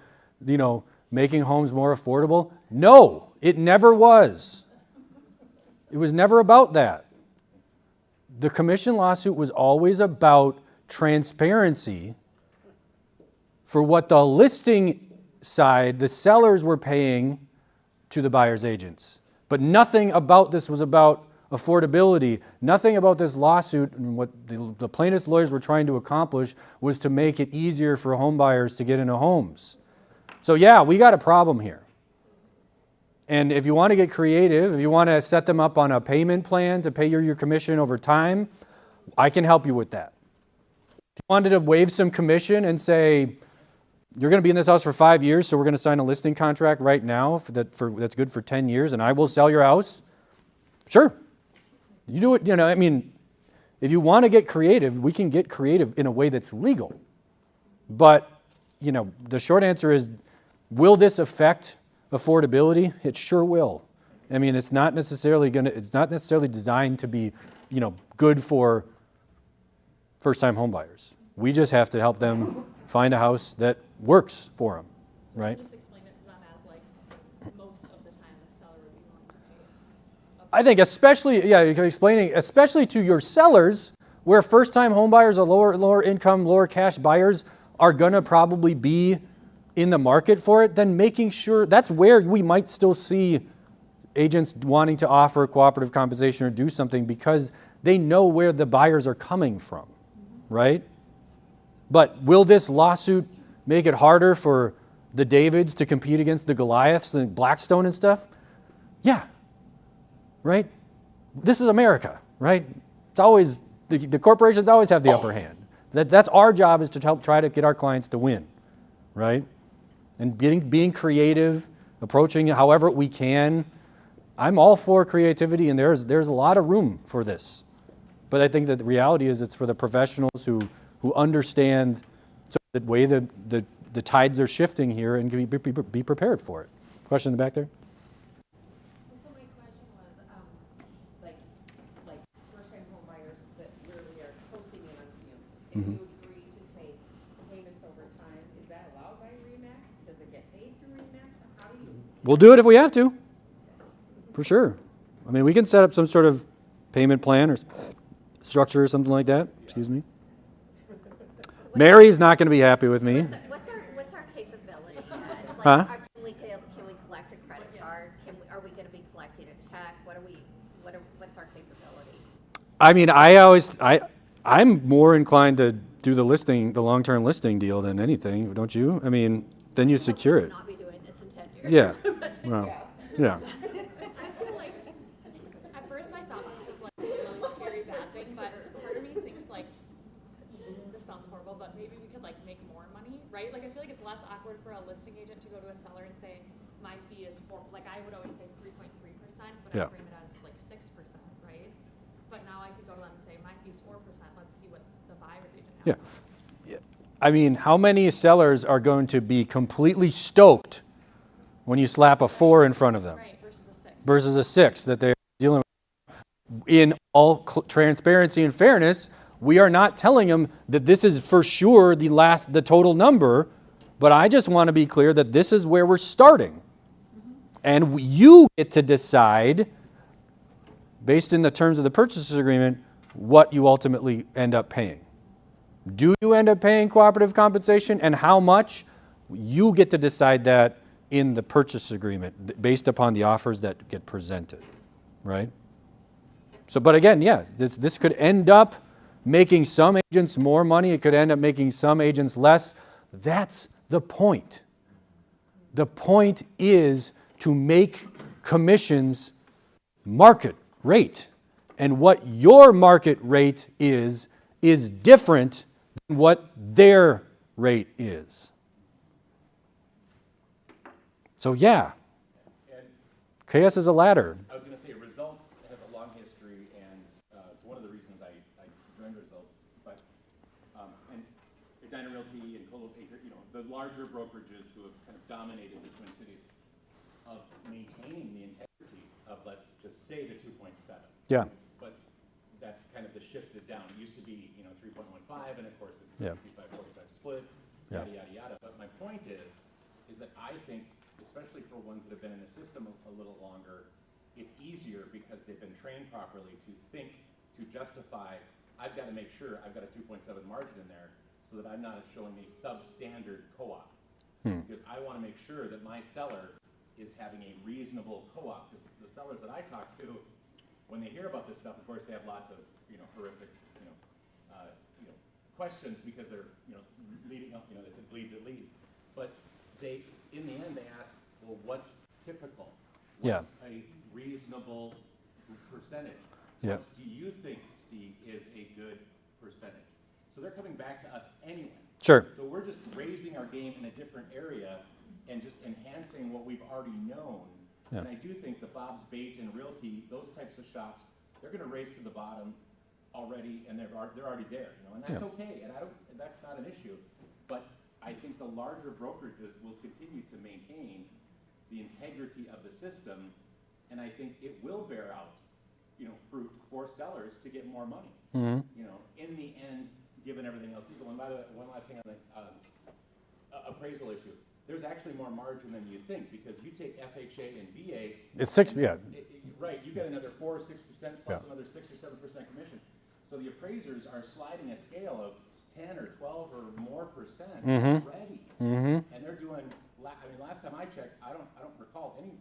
making homes more affordable? No, it never was. It was never about that. The commission lawsuit was always about transparency for what the listing side, the sellers were paying to the buyer's agents. But nothing about this was about affordability. Nothing about this lawsuit and what the plaintiff's lawyers were trying to accomplish was to make it easier for home buyers to get into homes. So yeah, we got a problem here. And if you want to get creative, if you want to set them up on a payment plan to pay your commission over time, I can help you with that. If you wanted to waive some commission and say, you're going to be in this house for 5 years, so we're going to sign a listing contract right now that's good for 10 years, and I will sell your house, sure. You do it, I mean, if you want to get creative, we can get creative in a way that's legal. But, the short answer is, will this affect affordability? It sure will. I mean, it's not necessarily designed to be, good for first-time home buyers. We just have to help them find a house that works for them, right? Just explain it to them as like most of the time the seller would be willing to pay. I think especially to your sellers, where first-time home buyers or lower income, lower cash buyers are gonna probably be in the market for it, then making sure, that's where we might still see agents wanting to offer cooperative compensation or do something because they know where the buyers are coming from, right? But will this lawsuit make it harder for the Davids to compete against the Goliaths and Blackstone and stuff? Yeah, right? This is America, right? It's always, the corporations always have the upper hand. That's our job, is to help try to get our clients to win, right? And being creative, approaching it however we can. I'm all for creativity, and there's a lot of room for this. But I think that the reality is it's for the professionals who understand the way the tides are shifting here and can be prepared for it. Question in the back there? So my question was, like first-time home buyers that really are closing in on fumes, if you agree to take payments over time, is that allowed by RE/MAX? Does it get paid through RE/MAX? How do you? We'll do it if we have to, for sure. I mean, we can set up some sort of payment plan or structure or something like that. Excuse me. Mary's not going to be happy with me. What's our capability? Like, Huh? Can we collect a credit card? Are we going to be collecting a check? What's our capability? I mean, I'm more inclined to do the long-term listing deal than anything, don't you? I mean, then you secure it. Not be doing this in 10 years. Yeah. Well, yeah. I feel like, at first I thought this was like a really scary bad thing, but part of me thinks like, this sounds horrible, but maybe we could like make more money, right? Like I feel like it's less awkward for a listing agent to go to a seller and say, my fee is like I would always say 3.3%, but Yeah. I frame it as like 6%, right? But now I could go to them and say, my fee is 4%, let's see what the buyer's agent has. Yeah. I mean, how many sellers are going to be completely stoked when you slap a 4 in front of them? Right, versus a 6 that they're dealing with? In all transparency and fairness, we are not telling them that this is for sure the total number, but I just want to be clear that this is where we're starting. And you get to decide, based in the terms of the purchase agreement, what you ultimately end up paying. Do you end up paying cooperative compensation, and how much? You get to decide that in the purchase agreement based upon the offers that get presented, right? So, but again, yeah, this could end up making some agents more money. It could end up making some agents less. That's the point. The point is to make commissions market rate. And what your market rate is different than what their rate is. So yeah, KS is a ladder. I was going to say Results has a long history, and it's one of the reasons I joined Results. But and Edina Realty and Colo, the larger brokerages who have kind of dominated the Twin Cities, of maintaining the integrity of, let's just say, the 2.7. Yeah. But that's kind of the shifted down. It used to be 3.15, and of course it's 55-45 split, yada yada yada. But my point is that I think, especially for ones that have been in the system a little longer, it's easier because they've been trained properly to think, to justify, I've got to make sure I've got a 2.7 margin in there so that I'm not showing a substandard co-op. Because I want to make sure that my seller is having a reasonable co-op. Because the sellers that I talk to, when they hear about this stuff, of course, they have lots of, horrific, questions because they're, leading up, if it bleeds, it leads. But they, in the end, they ask, well, what's typical? What's a reasonable percentage? Yeah. What do you think, Steve, is a good percentage? So they're coming back to us anyway. Sure. So we're just raising our game in a different area and just enhancing what we've already known. Yeah. And I do think the Bob's Bait and Realty, those types of shops, they're going to race to the bottom already, and they're already there, and that's okay, and that's not an issue. But I think the larger brokerages will continue to maintain the integrity of the system, and I think it will bear out, fruit for sellers to get more money. Mm-hmm. In the end, given everything else equal. And by the way, one last thing on the appraisal issue. There's actually more margin than you think, because you take FHA and VA. It's 6, Right, you get another 4 or 6% plus another 6 or 7% commission. So the appraisers are sliding a scale of 10 or 12 or more percent already. Mm-hmm. And they're doing, last time I checked, I don't recall any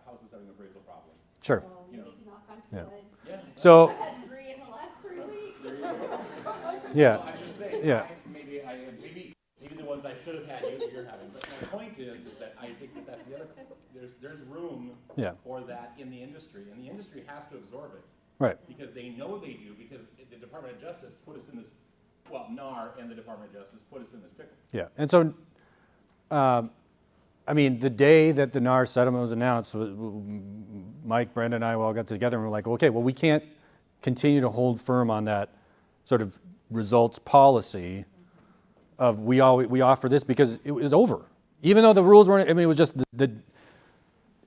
houses having appraisal problems. Sure. Well, we need to knock on Yeah. wood. Yeah. So, I've had 3 in the last 3 weeks. There you go. yeah. So I'm just saying, Yeah. maybe the ones I should have had, you're having. But my point is that I think that's the other, there's room for that in the industry, and the industry has to absorb it. Right. Because they know they do, because the Department of Justice put us in this, NAR and the Department of Justice put us in this pickle. Yeah, and so, the day that the NAR settlement was announced, Mike, Brenda, and I all got together and we're like, okay, well, we can't continue to hold firm on that sort of results policy of we offer this, because it was over. Even though the rules weren't, it was just it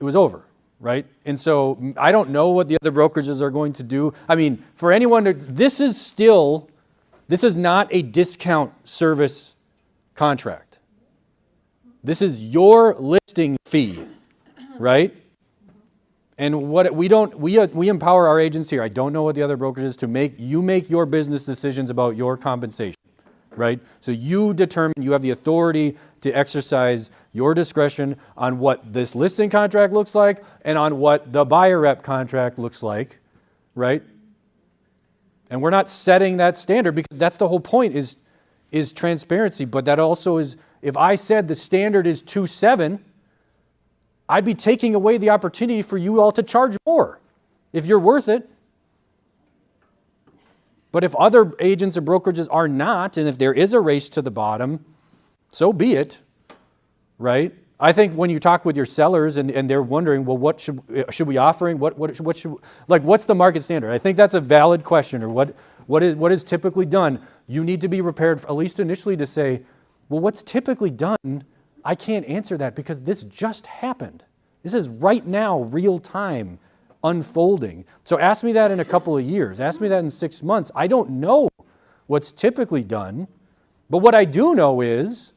was over, right? And so I don't know what the other brokerages are going to do. For anyone, this is not a discount service contract. This is your listing fee, right? And we empower our agents here. I don't know what the other brokerages to make your business decisions about your compensation, right? So you determine, you have the authority to exercise your discretion on what this listing contract looks like and on what the buyer rep contract looks like, right? And we're not setting that standard, because that's the whole point is transparency. But that also is, if I said the standard is 2.7, I'd be taking away the opportunity for you all to charge more if you're worth it. But if other agents or brokerages are not, and if there is a race to the bottom, so be it, right? I think when you talk with your sellers and they're wondering, well, what should we offering? What should, like, what's the market standard? I think that's a valid question. Or what is typically done? You need to be prepared, at least initially, to say, well, what's typically done? I can't answer that because this just happened. This is right now, real time, unfolding. So ask me that in a couple of years. Ask me that in 6 months. I don't know what's typically done, but what I do know is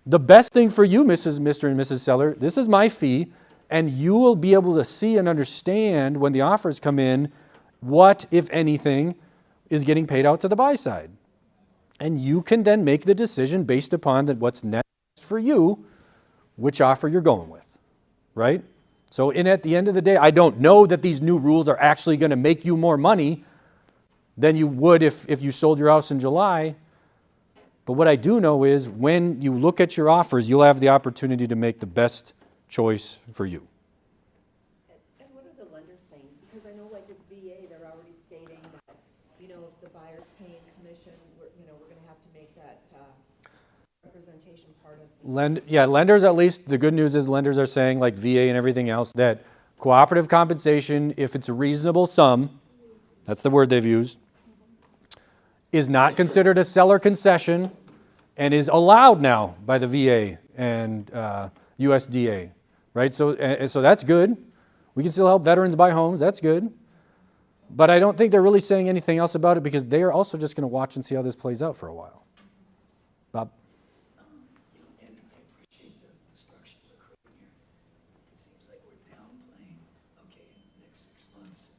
the best thing for you, Mr. and Mrs. Seller, this is my fee, and you will be able to see and understand when the offers come in what, if anything, is getting paid out to the buy side. And you can then make the decision based upon what's next for you, which offer you're going with, right? So at the end of the day, I don't know that these new rules are actually going to make you more money than you would if you sold your house in July. But what I do know is when you look at your offers, you'll have the opportunity to make the best choice for you. And what are the lenders saying? Because I know, like with VA, they're already stating that, if the buyer's paying commission, we're going to have to make that representation part of. Lenders, at least, the good news is lenders are saying, like VA and everything else, that cooperative compensation, if it's a reasonable sum, that's the word they've used, is not considered a seller concession and is allowed now by the VA and USDA, right? So that's good. We can still help veterans buy homes. That's good. But I don't think they're really saying anything else about it, because they are also just going to watch and see how this plays out for a while. Bob? And I appreciate the structure of the crew here. It seems like we're downplaying, okay, in the next 6 months,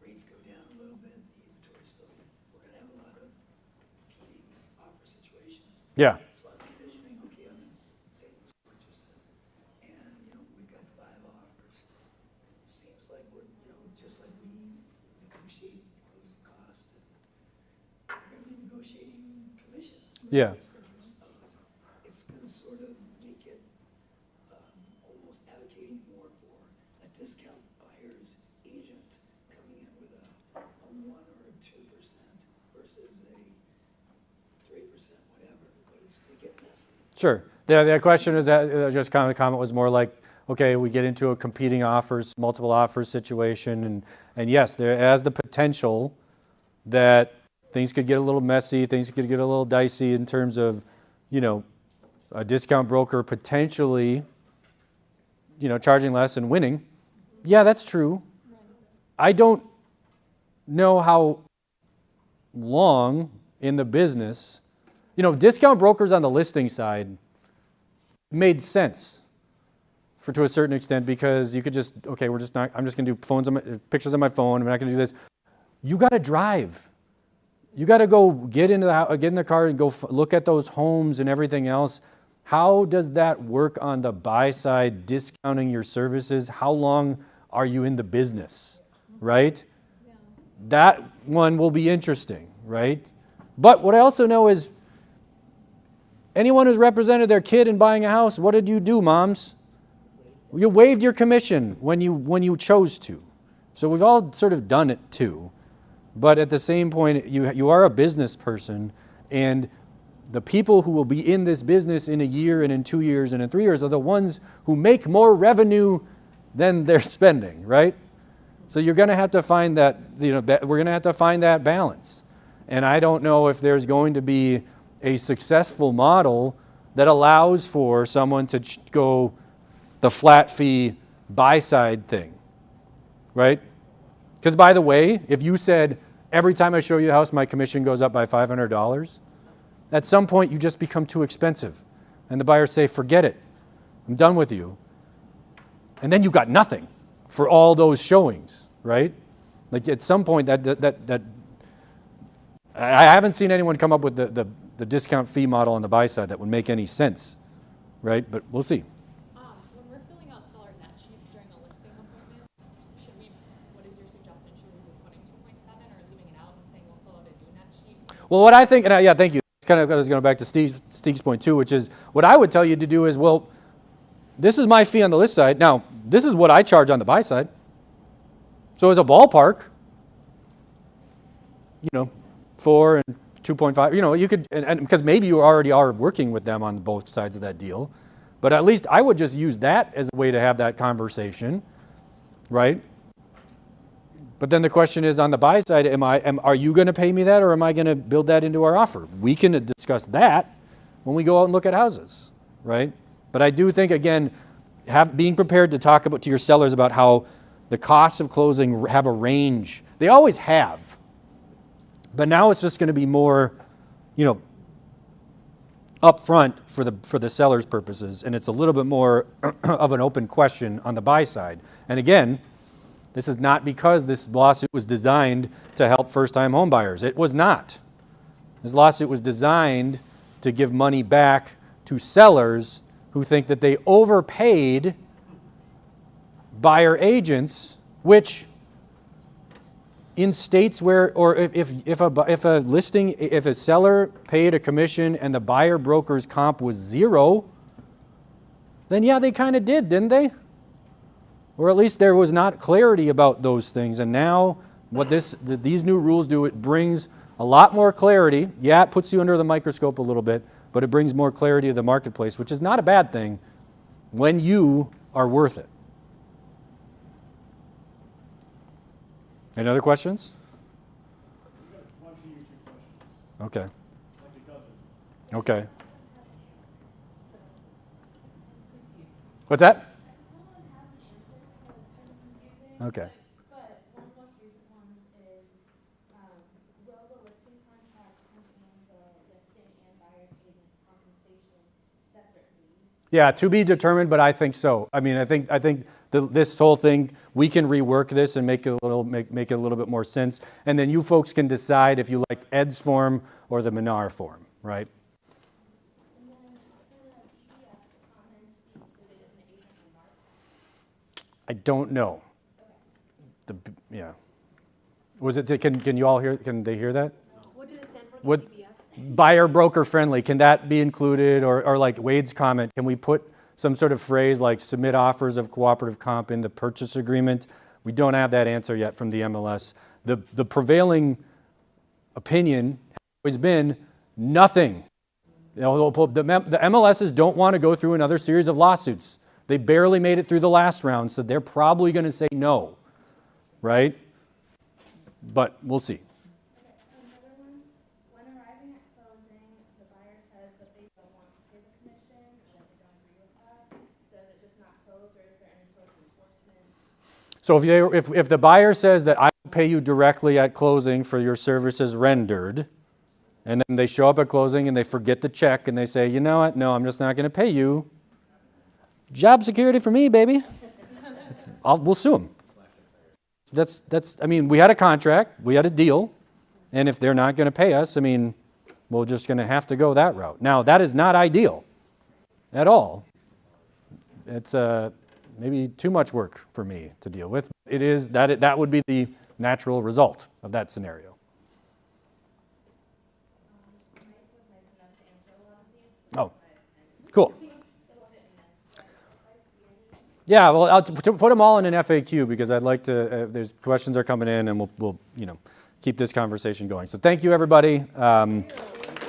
rates go down a little bit, the inventory still, we're going to have a lot of competing offer situations. Yeah. So I'm envisioning, okay, I'm going to say this purchase, and, we've got 5 offers. Seems like we're, just Yeah. best interest of us. It's gonna sort of make it, almost advocating more for a discount buyer's agent coming in with a 1 or a 2% versus a 3%, whatever, but it's gonna get messy. Sure. The question is that just kind of comment was more like, okay, we get into a competing offers, multiple offers situation, and yes, there has the potential that things could get a little messy, things could get a little dicey in terms of, a discount broker potentially, charging less and winning. Yeah, that's true. I don't know how long in the business, discount brokers on the listing side made sense to a certain extent because you could just, okay, I'm just going to do pictures on my phone, I'm not going to do this. You got to drive. You got to go get in the car and go look at those homes and everything else. How does that work on the buy side, discounting your services? How long are you in the business, right? Yeah. That one will be interesting, right? But what I also know is anyone who's represented their kid in buying a house, what did you do, moms? You waived your commission when you chose to. So we've all sort of done it too. But at the same point, you are a business person, and the people who will be in this business in a year and in 2 years and in 3 years are the ones who make more revenue than they're spending, right? So you're going to have to find that, we're going to have to find that balance. And I don't know if there's going to be a successful model that allows for someone to go the flat fee buy side thing, right? Because by the way, if you said, every time I show you a house, my commission goes up by $500, at some point you just become too expensive. And the buyers say, forget it, I'm done with you. And then you got nothing for all those showings, right? Like at some point that I haven't seen anyone come up with the discount fee model on the buy side that would make any sense, right? But we'll see. When we're filling out seller net sheets during a listing appointment, what is your suggestion? Should we be putting 2.7 or leaving it out and saying we'll fill out a new net sheet? Well, what I think, and yeah, thank you. Kind of going back to Steve's point too, which is what I would tell you to do is, well, this is my fee on the list side. Now, this is what I charge on the buy side. So as a ballpark, 4 and 2.5, you could, and because maybe you already are working with them on both sides of that deal, but at least I would just use that as a way to have that conversation, right? But then the question is on the buy side, are you going to pay me that or am I going to build that into our offer? We can discuss that when we go out and look at houses, right? But I do think, again, being prepared to talk to your sellers about how the costs of closing have a range. They always have. But now it's just going to be more, upfront for the seller's purposes, and it's a little bit more of an open question on the buy side. And again, this is not because this lawsuit was designed to help first-time home buyers. It was not. This lawsuit was designed to give money back to sellers who think that they overpaid buyer agents, which in states where, or if a seller paid a commission and the buyer broker's comp was 0, then yeah, they kind of did, didn't they? Or at least there was not clarity about those things. And now what these new rules do, it brings a lot more clarity. Yeah, it puts you under the microscope a little bit, but it brings more clarity to the marketplace, which is not a bad thing when you are worth it. Any other questions? Okay. Okay. What's that? Okay. But one of the most recent ones is, will the listing contract contain the listing and buyer's agent compensation separately? Yeah, to be determined, but I think so. I mean, I think this whole thing, we can rework this and make it a little bit more sense, and then you folks can decide if you like Ed's form or the NAR form, right? And then can a BBS comment be included in the agent remarks? I don't know. Yeah. Was it? Can you all hear? Can they hear that? What did it stand for, What? BBF? buyer broker friendly, can that be included? Or like Wade's comment, can we put some sort of phrase like submit offers of cooperative comp in the purchase agreement? We don't have that answer yet from the MLS. The prevailing opinion has always been nothing. You know, the MLSs don't want to go through another series of lawsuits. They barely made it through the last round, so they're probably going to say no, right? But we'll see. Another one, when arriving at closing, the buyer says that they don't want to pay the commission, or that they don't agree with us. Does it just not close, or is there any sort of enforcement? So if the buyer says that I will pay you directly at closing for your services rendered, and then they show up at closing and they forget the check and they say, you know what, no, I'm just not going to pay you. Job security for me, baby. We'll sue them. I mean, we had a contract, we had a deal, and if they're not going to pay us, I mean, we're just going to have to go that route. Now, that is not ideal at all. It's maybe too much work for me to deal with. It is that would be the natural result of that scenario. Oh, cool. Yeah, well, I'll put them all in an FAQ because I'd like to. There's questions are coming in, and we'll keep this conversation going. So thank you, everybody.